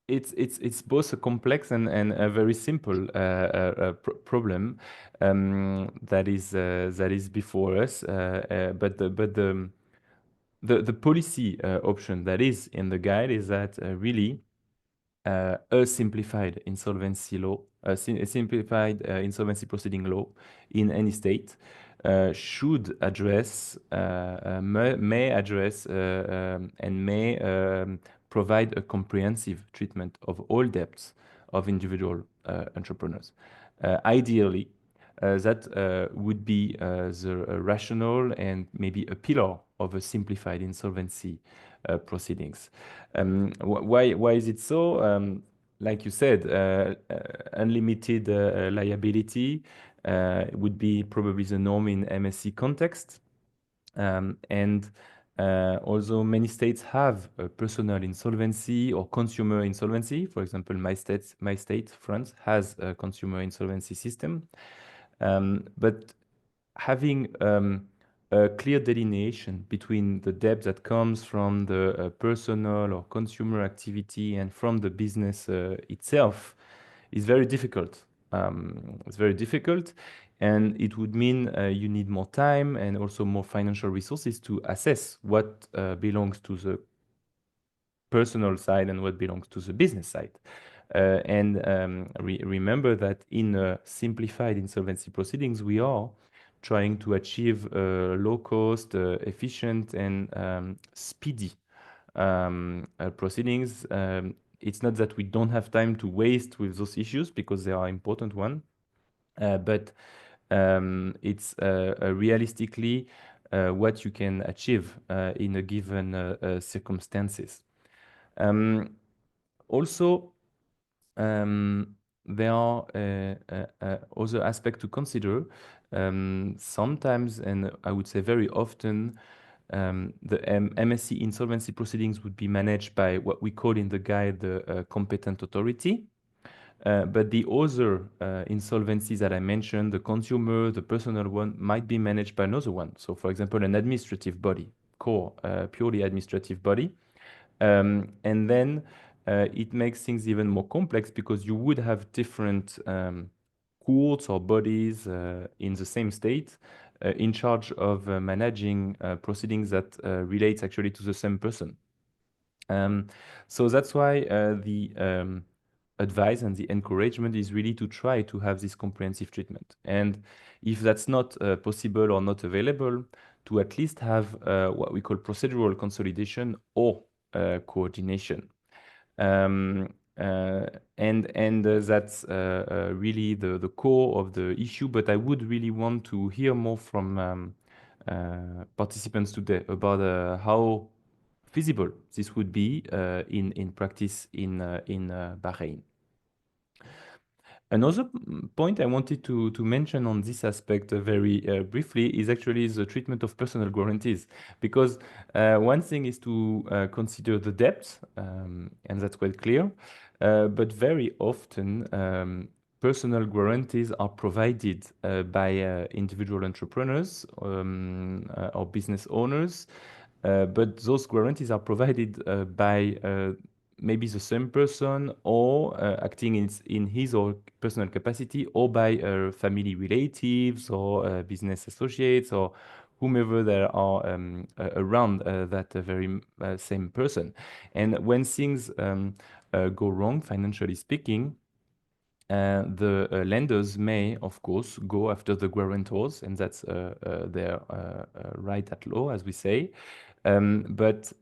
it's both a complex and a very simple problem that is before us. But the policy option that is in the guide is that really a simplified insolvency law, a simplified insolvency proceeding law in any state should address, may address, and may provide a comprehensive treatment of all debts of individual entrepreneurs. Ideally, that would be the rationale and maybe a pillar of a simplified insolvency proceedings. Why is it so? Like you said, unlimited liability would be probably the norm in MSC context. And Although many states have a personal insolvency or consumer insolvency, for example, my state, France, has a consumer insolvency system. But having a clear delineation between the debt that comes from the personal or consumer activity and from the business itself is very difficult. It's very difficult, and it would mean you need more time and also more financial resources to assess what belongs to the personal side and what belongs to the business side. Remember that in simplified insolvency proceedings, we are trying to achieve low cost, efficient, and speedy proceedings. It's not that we don't have time to waste with those issues because they are important ones, but it's realistically what you can achieve in a given circumstances. Also, there are other aspects to consider. Sometimes, and I would say very often, the MSC insolvency proceedings would be managed by what we call in the guide the competent authority. But the other insolvencies that I mentioned, the consumer, the personal one, might be managed by another one. So, for example, an administrative body, purely administrative body. And then it makes things even more complex because you would have different courts or bodies in the same state in charge of managing proceedings that relates actually to the same person. So that's why the advice and the encouragement is really to try to have this comprehensive treatment. And if that's not possible or not available, to at least have what we call procedural consolidation or coordination. And that's really the core of the issue, but I would really want to hear more from participants today about how feasible this would be in practice in Bahrain. Another point I wanted to mention on this aspect very briefly is actually the treatment of personal guarantees, because one thing is to consider the debt, and that's quite clear, but very often personal guarantees are provided by individual entrepreneurs or business owners, but those guarantees are provided by maybe the same person or acting in his or personal capacity, or by family relatives or business associates or whomever there are around that very same person. And when things go wrong, financially speaking, the lenders may, of course, go after the guarantors, and that's their right at law, as we say. But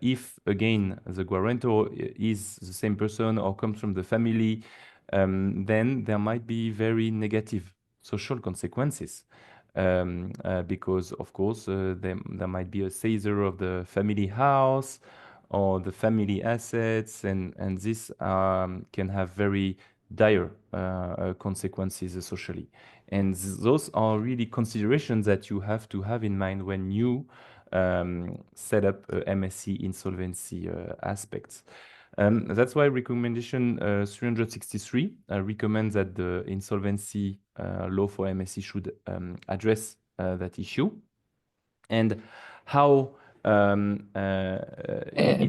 if, again, the guarantor is the same person or comes from the family, then there might be very negative social consequences. Because, of course, there might be a seizure of the family house or the family assets, and this can have very dire consequences socially. And those are really considerations that you have to have in mind when you set up MSC insolvency aspects. That's why recommendation 363 recommends that the insolvency law for MSC should address that issue. And how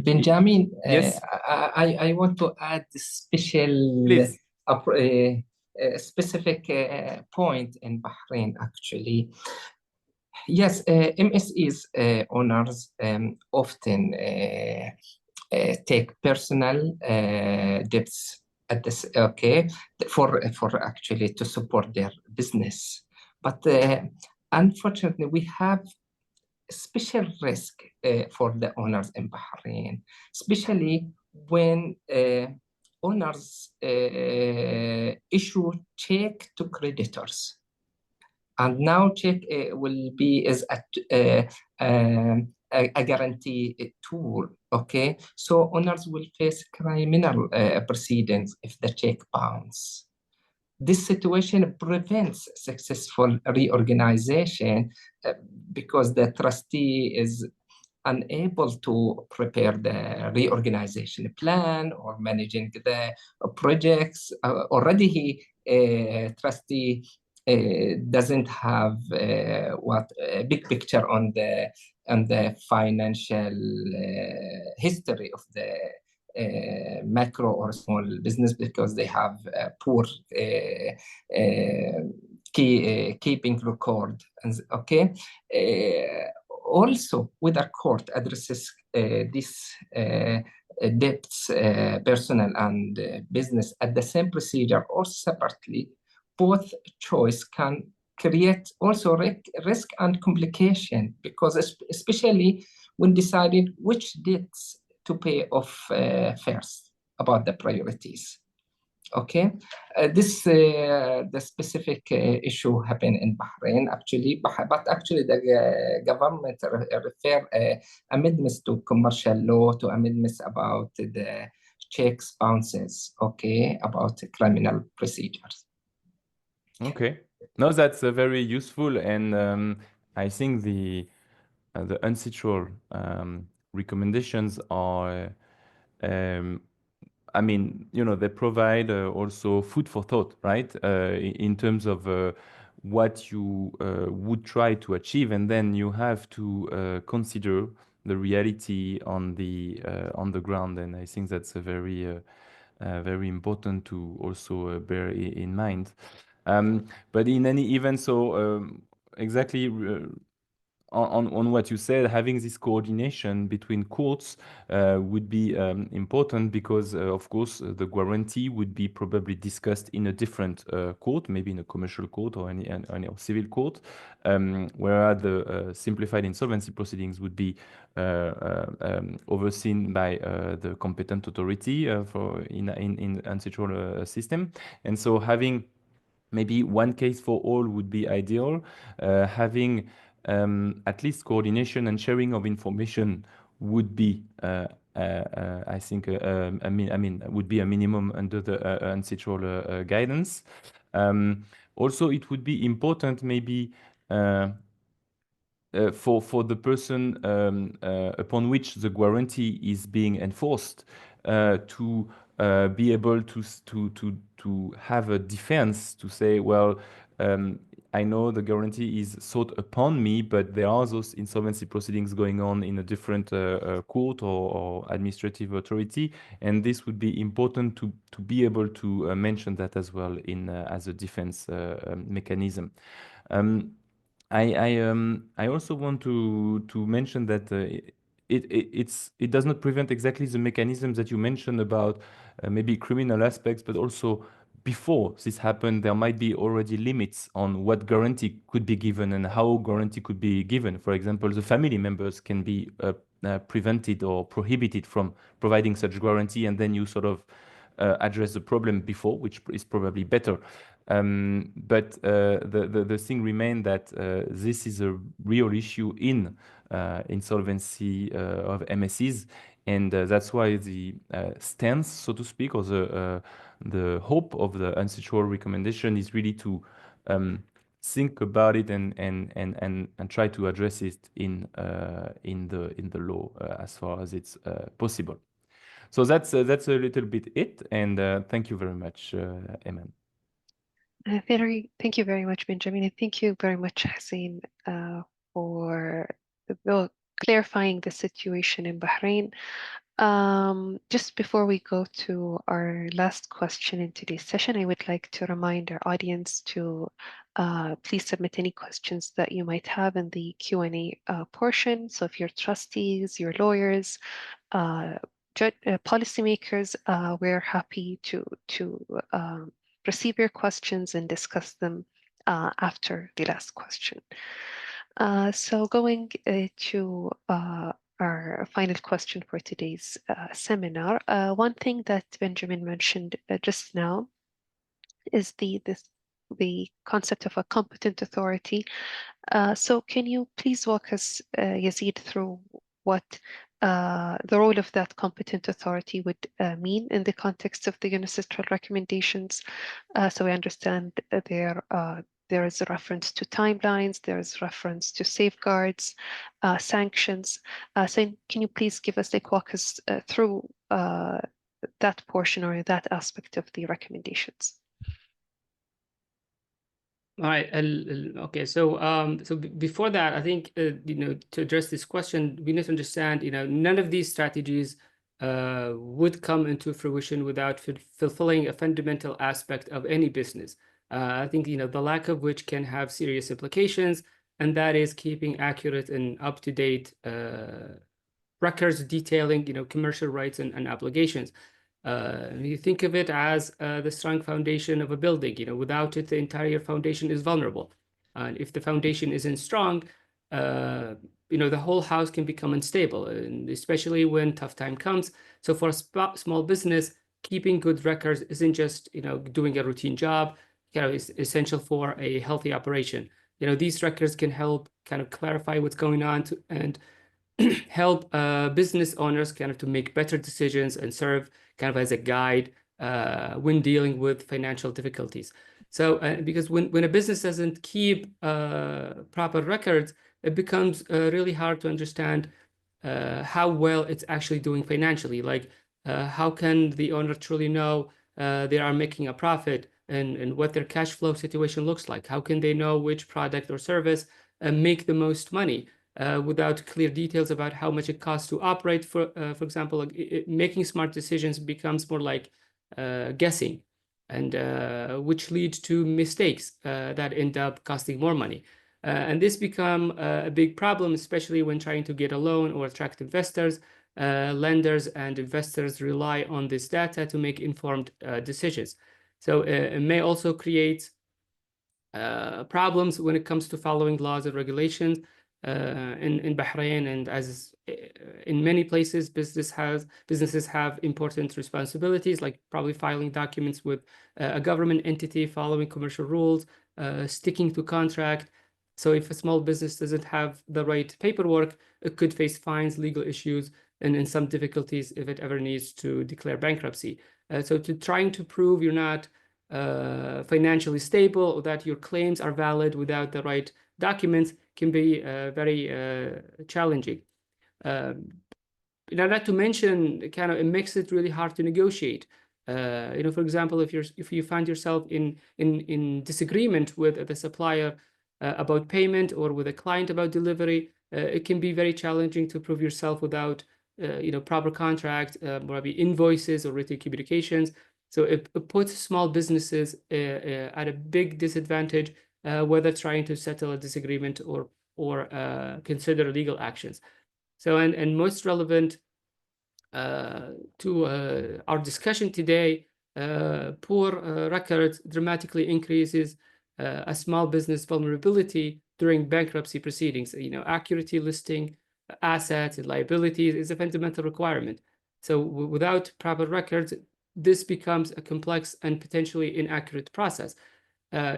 Benjamin, yes, I want to add special please. Specific point in Bahrain, actually. Yes, MSE's owners often take personal debts at this, for actually to support their business. But unfortunately, we have special risk for the owners in Bahrain, especially when owners issue check to creditors. And now check will be as a guarantee tool, okay? So owners will face criminal proceedings if the check bounce. This situation prevents successful reorganization because the trustee is unable to prepare the reorganization plan or managing the projects. Already trustee doesn't have what a big picture on the financial history of the macro or small business, because they have poor keeping record. And okay, also whether court addresses this debts, personal and business, at the same procedure or separately, both choice can create also risk and complication, because especially when deciding which debts to pay off first, about the priorities. Okay, the specific issue happened in Bahrain actually, but actually the government refer amendments to commercial law, to amendments about the checks, bounces, okay, about criminal procedures. Okay, no, that's very useful, and I think the UNCITRAL recommendations are, I mean, you know, they provide also food for thought, right? In terms of what you would try to achieve, and then you have to consider the reality on the ground, and I think that's a very important to also bear in mind. But in any event, so exactly on what you said, having this coordination between courts would be important, because of course the guarantee would be probably discussed in a different court, maybe in a commercial court or any civil court, whereas the simplified insolvency proceedings would be overseen by the competent authority for in UNCITRAL system. And so having maybe one case for all would be ideal. Having at least coordination and sharing of information would be, I think, I mean, would be a minimum under the UNCITRAL guidance. Also, it would be important maybe for the person upon which the guarantee is being enforced to be able to have a defense, to say, well, I know the guarantee is sought upon me, but there are those insolvency proceedings going on in a different court or administrative authority, and this would be important to be able to mention that as well in as a defense mechanism. I also want to mention that it does not prevent exactly the mechanisms that you mentioned about maybe criminal aspects, but also before this happened, there might be already limits on what guarantee could be given and how guarantee could be given. For example, the family members can be prevented or prohibited from providing such guarantee, and then you sort of address the problem before, which is probably better. But the thing remains that this is a real issue in insolvency of MSEs, and that's why the stance, so to speak, or the hope of the UNCITRAL recommendation is really to think about it and try to address it in the law as far as it's possible. So that's a little bit it, and thank you very much, Eman. Thank you very much, Benjamin, and thank you very much, Hussein, for clarifying the situation in Bahrain. Just before we go to our last question in today's session, I would like to remind our audience to please submit any questions that you might have in the Q&A portion. So if you're trustees, your lawyers, policymakers, we're happy to receive your questions and discuss them after the last question. So going to our final question for today's seminar, one thing that Benjamin mentioned just now is the concept of a competent authority. So can you please walk us, Yazid, through what the role of that competent authority would mean in the context of the UNCITRAL recommendations, so we understand their there is a reference to timelines, there is reference to safeguards, sanctions. So can you please give us, walk us through that portion or that aspect of the recommendations? All right. Okay. So, before that, I think to address this question, we need to understand, none of these strategies would come into fruition without fulfilling a fundamental aspect of any business. I think the lack of which can have serious implications, and that is keeping accurate and up-to-date records detailing commercial rights and obligations. You think of it as the strong foundation of a building. Without it, the entire foundation is vulnerable. And if the foundation isn't strong, the whole house can become unstable, and especially when tough time comes. So for a small business, keeping good records isn't just doing a routine job. It's essential for a healthy operation. These records can help kind of clarify what's going on and help business owners kind of to make better decisions and serve kind of as a guide when dealing with financial difficulties. So because when a business doesn't keep proper records, it becomes really hard to understand how well it's actually doing financially. Like how can the owner truly know they are making a profit and what their cash flow situation looks like? How can they know which product or service make the most money? Without clear details about how much it costs to operate, for example, like making smart decisions becomes more like guessing, and which leads to mistakes that end up costing more money. And this become a big problem, especially when trying to get a loan or attract investors. Lenders and investors rely on this data to make informed decisions. So it may also create problems when it comes to following laws and regulations. In Bahrain, and as in many places, businesses have important responsibilities, like probably filing documents with a government entity, following commercial rules, sticking to contract. So if a small business doesn't have the right paperwork, it could face fines, legal issues, and in some difficulties if it ever needs to declare bankruptcy. So trying to prove you're not financially stable or that your claims are valid without the right documents can be very challenging. Not to mention, kind of, it makes it really hard to negotiate. For example, if you find yourself in disagreement with the supplier about payment, or with a client about delivery, it can be very challenging to prove yourself without proper contract, maybe invoices or written communications. So it puts small businesses at a big disadvantage, whether trying to settle a disagreement or consider legal actions. So, and most relevant to our discussion today, poor records dramatically increases a small business vulnerability during bankruptcy proceedings. Accurately listing assets and liabilities is a fundamental requirement. So without proper records, this becomes a complex and potentially inaccurate process.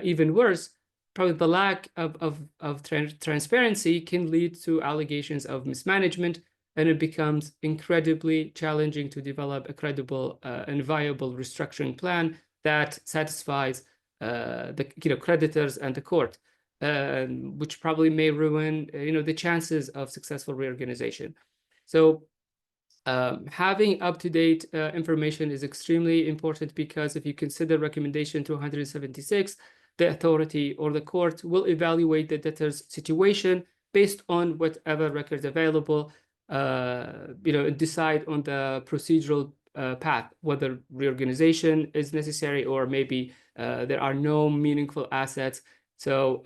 Even worse, probably the lack of transparency can lead to allegations of mismanagement, and it becomes incredibly challenging to develop a credible and viable restructuring plan that satisfies the creditors and the court, which probably may ruin the chances of successful reorganization. So having up-to-date information is extremely important, because if you consider recommendation 276, the authority or the court will evaluate the debtor's situation based on whatever records available, decide on the procedural path, whether reorganization is necessary, or maybe there are no meaningful assets, so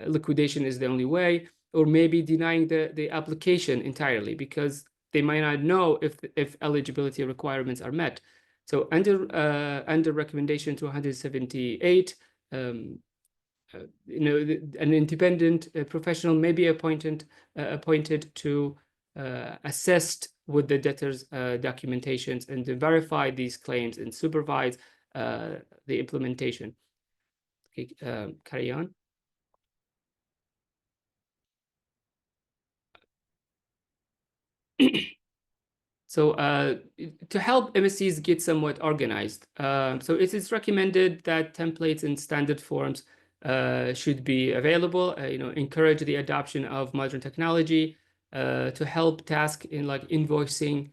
liquidation is the only way, or maybe denying the application entirely, because they might not know if eligibility requirements are met. So under recommendation 278, an independent professional may be appointed to assist with the debtor's documentations and to verify these claims and supervise the implementation. Okay, carry on. So to help MSCs get somewhat organized, so it is recommended that templates and standard forms should be available. Encourage the adoption of modern technology to help tasks in like invoicing,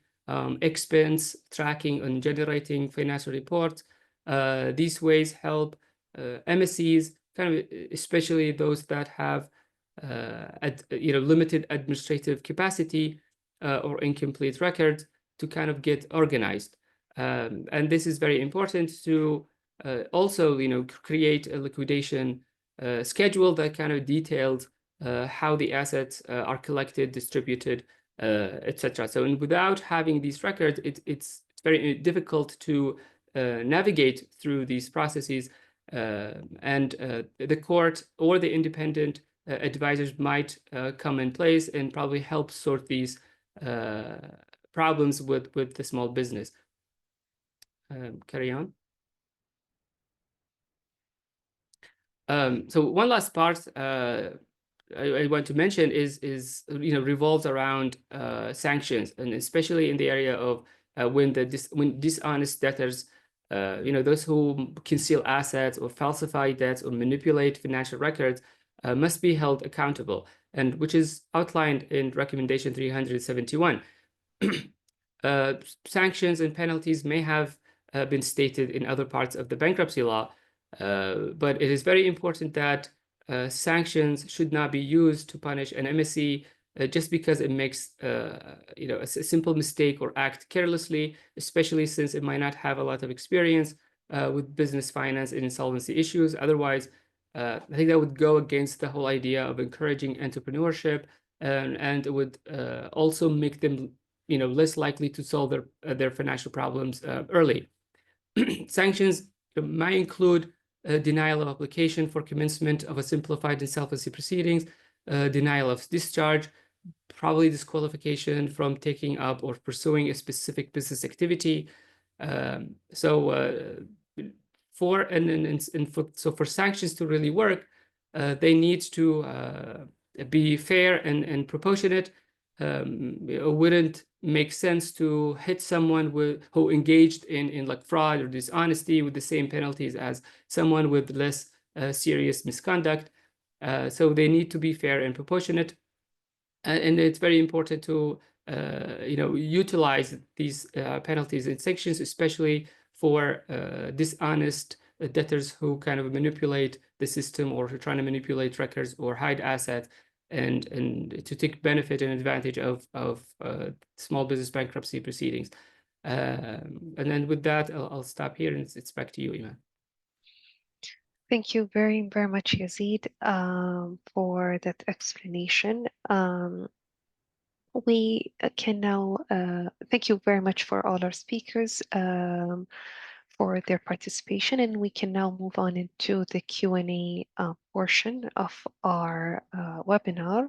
expense tracking, and generating financial reports. These ways help MSCs, kind of especially those that have limited administrative capacity or incomplete records, to kind of get organized. And this is very important to also, create a liquidation schedule that kind of details how the assets are collected, distributed, etc. So, and without having these records, it's very difficult to navigate through these processes, and the court or the independent advisors might come in place and probably help sort these problems with the small business. Carry on. So one last part I want to mention is revolves around sanctions, and especially in the area of when dishonest debtors, those who conceal assets or falsify debts or manipulate financial records, must be held accountable, and which is outlined in Recommendation 371. Sanctions and penalties may have been stated in other parts of the bankruptcy law, but it is very important that sanctions should not be used to punish an MSC just because it makes a simple mistake or act carelessly, especially since it might not have a lot of experience with business finance and insolvency issues. Otherwise, I think that would go against the whole idea of encouraging entrepreneurship, and it would also make them less likely to solve their financial problems early. Sanctions might include denial of application for commencement of a simplified insolvency proceedings, denial of discharge, probably disqualification from taking up or pursuing a specific business activity. So for sanctions to really work, they need to be fair and proportionate. It wouldn't make sense to hit someone who engaged in like fraud or dishonesty with the same penalties as someone with less serious misconduct. So they need to be fair and proportionate, and it's very important to utilize these penalties and sanctions, especially for dishonest debtors who kind of manipulate the system, or who are trying to manipulate records or hide assets, and to take benefit and advantage of small business bankruptcy proceedings. And then with that, I'll stop here, and it's back to you, Iman. Thank you very, very much, Yazid, for that explanation. We can now thank you very much for all our speakers for their participation, and we can now move on into the Q&A portion of our webinar.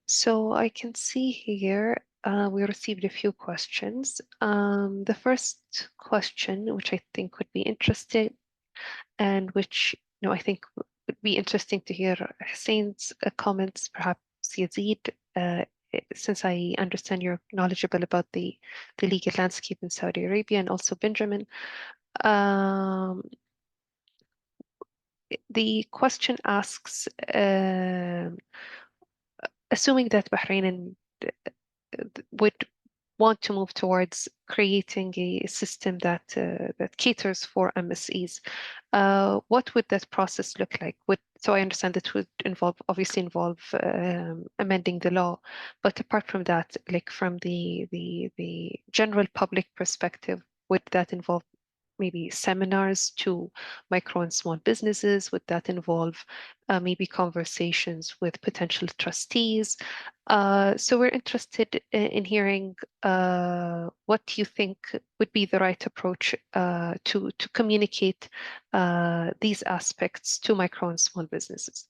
So I can see here we received a few questions. The first question, which I think would be interesting, and which I think would be interesting to hear Hussain's comments, perhaps Yazid, since I understand you're knowledgeable about the legal landscape in Saudi Arabia, and also Benjamin. The question asks, assuming that Bahrain would want to move towards creating a system that caters for MSEs, what would that process look like? So I understand it would obviously involve amending the law, but apart from that, like from the general public perspective, would that involve maybe seminars to micro and small businesses? Would that involve maybe conversations with potential trustees? So we're interested in hearing what you think would be the right approach to communicate these aspects to micro and small businesses.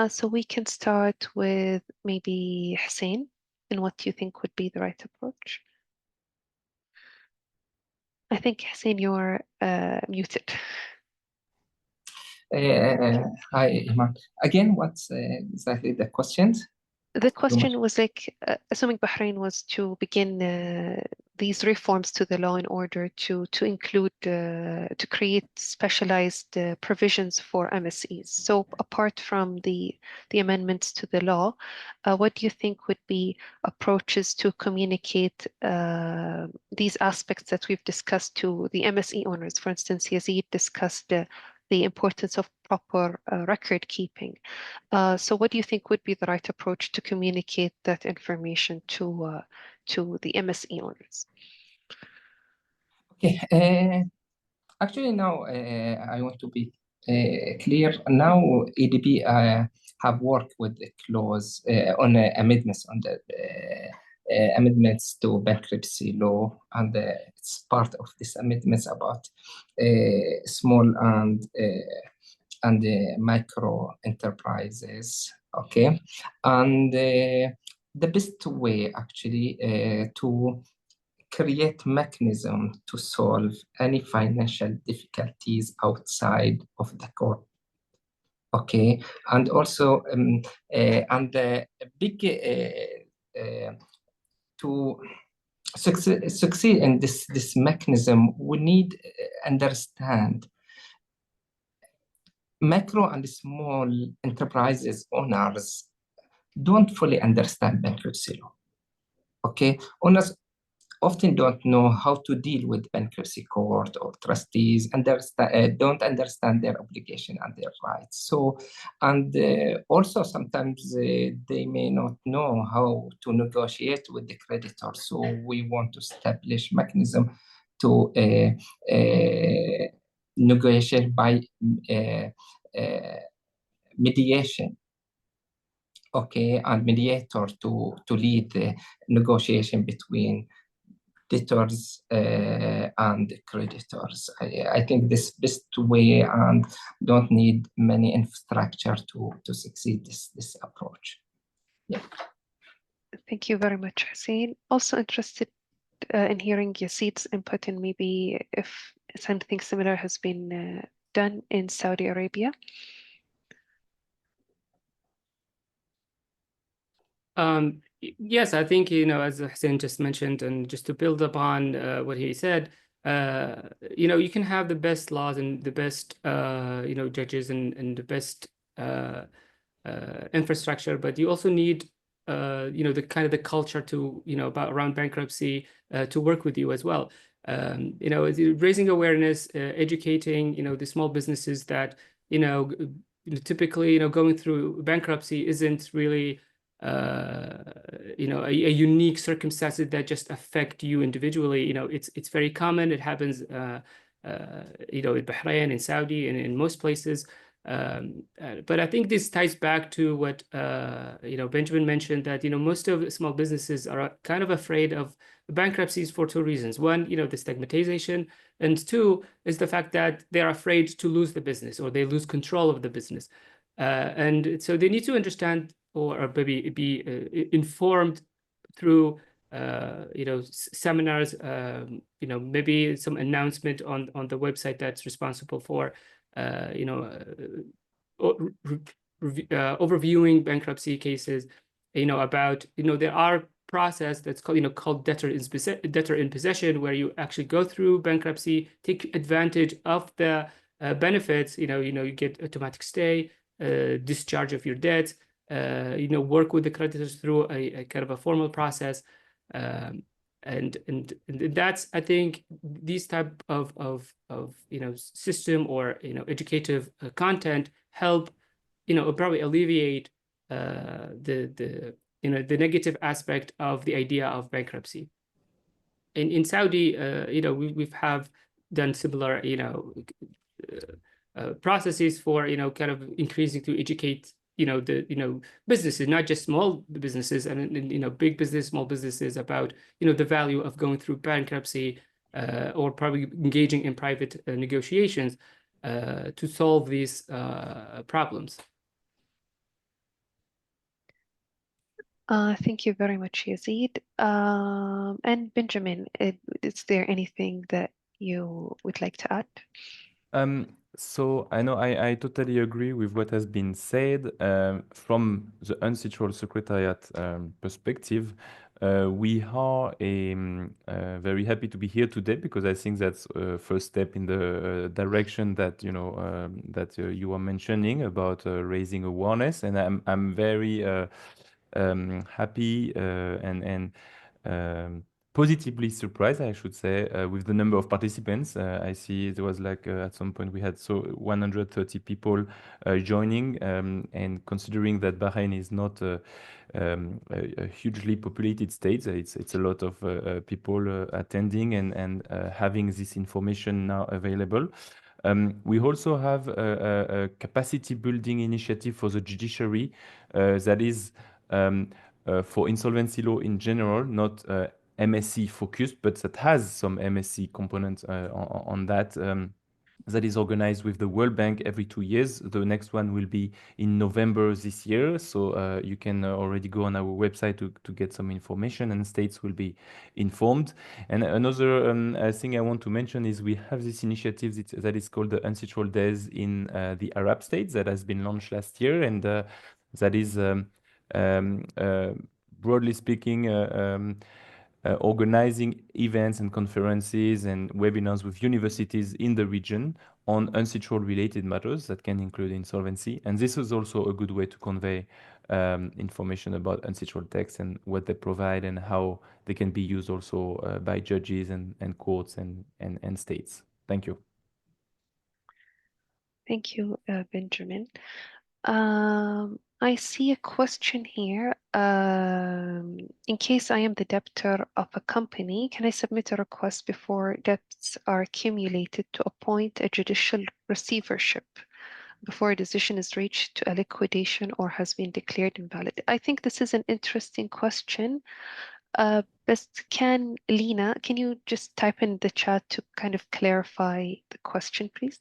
So we can start with maybe Hussain, and what you think would be the right approach. I think, Hussain, you're muted. Hi, Iman. Again, what's exactly the questions? The question was like, assuming Bahrain was to begin these reforms to the law in order to include, to create specialized provisions for MSEs. So apart from the amendments to the law, what do you think would be approaches to communicate these aspects that we've discussed to the MSE owners? For instance, Yazid discussed the importance of proper record keeping. So what do you think would be the right approach to communicate that information to the MSE owners? Okay. Actually, now I want to be clear. Now EDB have worked with the clause on amendments on the amendments to bankruptcy law, and it's part of this amendments about small and micro enterprises. Okay, and the best way actually to create mechanism to solve any financial difficulties outside of the court. Okay, and also and the big to succeed in this mechanism, we need understand micro and small enterprises owners don't fully understand bankruptcy law. Okay, owners often don't know how to deal with bankruptcy court or trustees, and don't understand their obligation and their rights. So, and also sometimes they may not know how to negotiate with the creditor. So we want to establish mechanism to negotiation by mediation. Okay, and mediator to lead the negotiation between debtors and creditors. I think this best way, and don't need many infrastructure to succeed this approach. Yeah. Thank you very much, Hussein. Also interested in hearing Yazid's input, and maybe if something similar has been done in Saudi Arabia. Yes, I think, as Hussein just mentioned, and just to build upon what he said, you can have the best laws and the best, judges and the best infrastructure, but you also need, the kind of the culture to, around bankruptcy to work with you as well. Raising awareness, educating, the small businesses that, typically, going through bankruptcy isn't really a unique circumstances that just affect you individually. It's very common. It happens, in Bahrain, in Saudi, and in most places. But I think this ties back to what Benjamin mentioned, that most of the small businesses are kind of afraid of bankruptcies for two reasons. One, the stigmatization, and two is the fact that they're afraid to lose the business, or they lose control of the business. And so they need to understand or maybe be informed through seminars, maybe some announcement on the website that's responsible for overviewing bankruptcy cases, about there are process that's called debtor in possession, where you actually go through bankruptcy, take advantage of the benefits. You get automatic stay, discharge of your debt, work with the creditors through a kind of a formal process, and that's, I think, these type of system or educative content help probably alleviate the negative aspect of the idea of bankruptcy. In Saudi, we've have done similar processes for kind of increasing to educate the businesses, not just small businesses, and big business, small businesses, about the value of going through bankruptcy, or probably engaging in private negotiations to solve these problems. Thank you very much, Yazid. And Benjamin, is there anything that you would like to add? So I know I totally agree with what has been said. From the UNCITRAL Secretariat perspective, we are very happy to be here today because I think that's a first step in the direction that you are mentioning about raising awareness, and I'm very happy and positively surprised, I should say, with the number of participants. I see it was like at some point we had 130 people joining, and considering that Bahrain is not a hugely populated state, it's a lot of people attending and having this information now available. We also have a capacity building initiative for the judiciary that is for insolvency law in general, not MSc focused, but that has some MSc components on that. That is organized with the World Bank every 2 years. The next one will be in November this year. So you can already go on our website to get some information, and states will be informed. And another thing I want to mention is we have this initiative that is called the UNCITRAL Days in the Arab states that has been launched last year. And that is, broadly speaking, organizing events and conferences and webinars with universities in the region on UNCITRAL related matters that can include insolvency. And this is also a good way to convey information about UNCITRAL texts and what they provide and how they can be used also by judges and courts and states. Thank you. Thank you, Benjamin. I see a question here. In case I am the debtor of a company, can I submit a request before debts are accumulated to appoint a judicial receivership before a decision is reached to a liquidation or has been declared invalid? I think this is an interesting question. But Lena, can you just type in the chat to kind of clarify the question, please?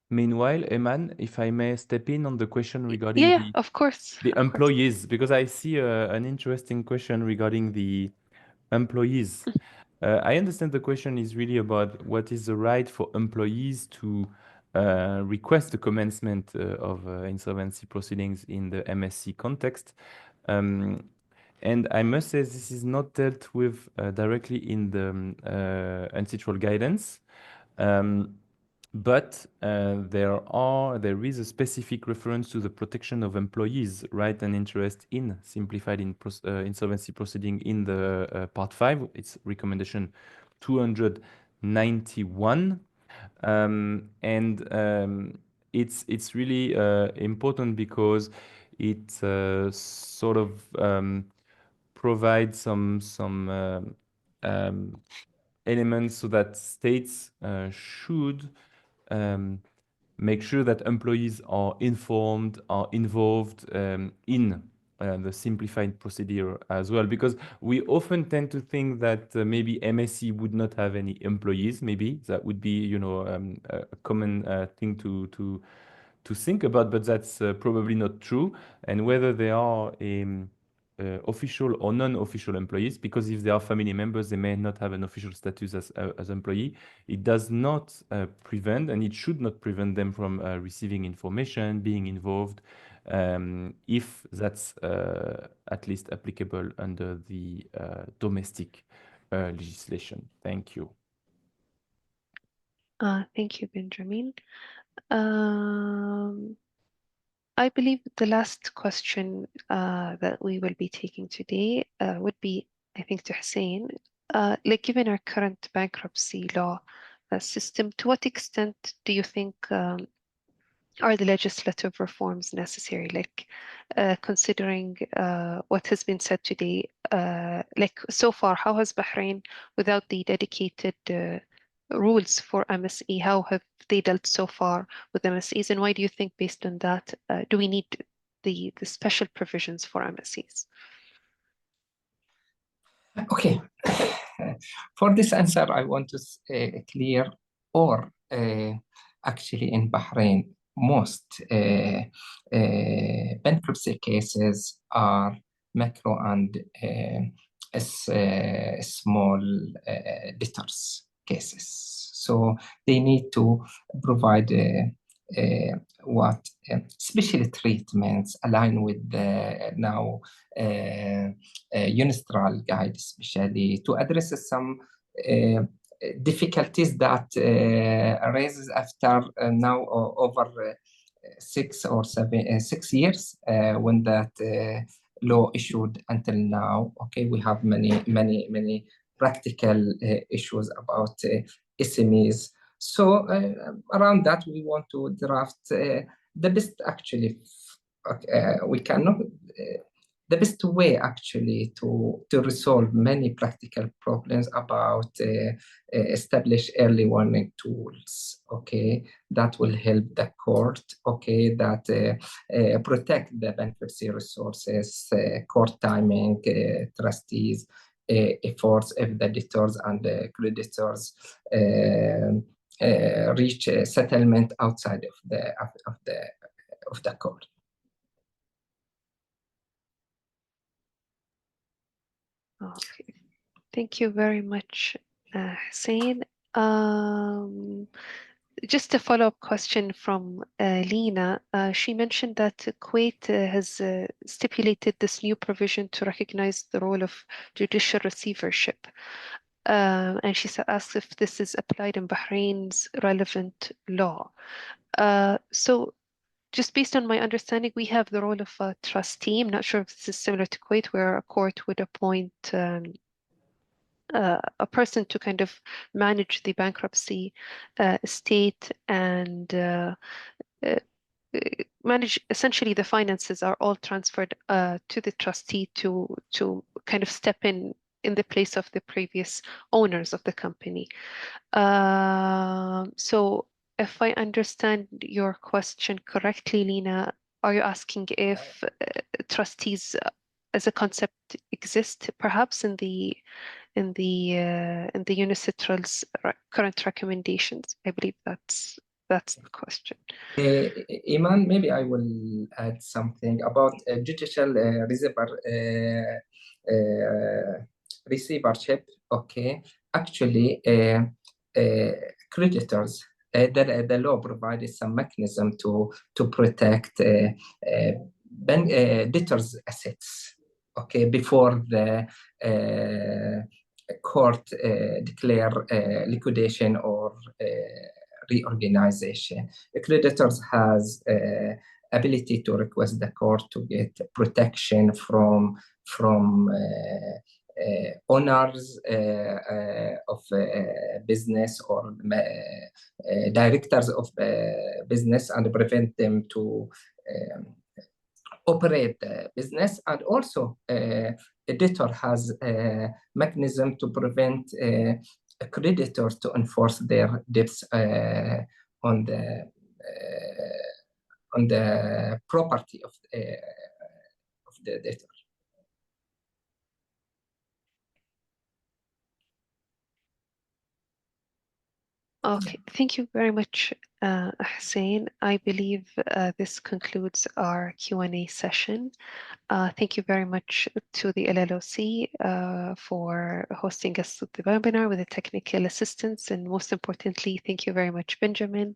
Meanwhile, Eman, if I may step in on the question regarding Yeah, of course. the employees, because I see an interesting question regarding the employees. I understand the question is really about what is the right for employees to request the commencement of insolvency proceedings in the MSc context. And I must say this is not dealt with directly in the UNCITRAL guidance. But there is a specific reference to the protection of employees' right and interest in simplified insolvency proceeding in the Part 5. It's recommendation 291. It's really important because it sort of provides some elements so that states should make sure that employees are informed, are involved in the simplified procedure as well, because we often tend to think that maybe MSc would not have any employees. Maybe that would be, a common thing to think about, but that's probably not true. And whether they are official or non-official employees, because if they are family members, they may not have an official status as employee. It does not prevent, and it should not prevent them from receiving information, being involved, if that's at least applicable under the domestic legislation. Thank you. Thank you, Benjamin. I believe the last question that we will be taking today would be, I think, to Hussein. Given our current bankruptcy law system, to what extent do you think are the legislative reforms necessary? Considering what has been said today, so far, how has Bahrain, without the dedicated rules for MSE, how have they dealt so far with MSEs, and why do you think, based on that, do we need the special provisions for MSEs? Okay. For this answer, I want to clear, or actually in Bahrain, most bankruptcy cases are macro and small debtors cases. So they need to provide what special treatments align with the now UNICTRAL guide, especially to address some difficulties that arises after now over 6 years when that law issued until now. Okay, we have many practical issues about SMEs. So around that, we want to draft the best actually. We cannot the best way actually to resolve many practical problems about establish early warning tools, okay, that will help the court, okay, that protect the bankruptcy resources, court timing, trustees, efforts if the debtors and the creditors reach a settlement outside of the court. Okay, thank you very much, Hussein. Just a follow-up question from Lena. She mentioned that Kuwait has stipulated this new provision to recognize the role of judicial receivership. And she asked if this is applied in Bahrain's relevant law. So just based on my understanding, we have the role of a trustee. I'm not sure if this is similar to Kuwait, where a court would appoint a person to kind of manage the bankruptcy estate and manage essentially the finances are all transferred to the trustee to kind of step in the place of the previous owners of the company. So if I understand your question correctly, Lena, are you asking if trustees as a concept exist perhaps in the UNICTRAL's current recommendations? I believe that's the question. Iman, maybe I will add something about judicial receivership. Okay, actually, creditors. The law provides some mechanism to protect debtors' assets. Okay, before the court declare liquidation or reorganization. The creditors has ability to request the court to get protection from owners of business or directors of business and prevent them to operate the business. And also a debtor has a mechanism to prevent creditors to enforce their debts on the property of the debtor. Okay, thank you very much, Hussein. I believe this concludes our Q&A session. Thank you very much to the LLOC for hosting us with the webinar with the technical assistance. And most importantly, thank you very much, Benjamin,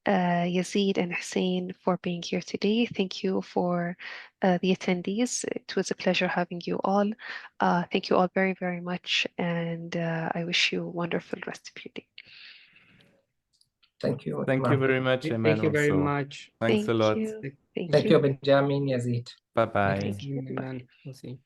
Yazid, and Hussein for being here today. Thank you for the attendees. It was a pleasure having you all. Thank you all very, very much. And I wish you a wonderful rest of your day. Thank you. Thank you very much, Eman. Thank you very much. Thanks a lot. Thank Thank you, Benjamin, Yazid. Bye-bye. Thank you, Eman. We'll see.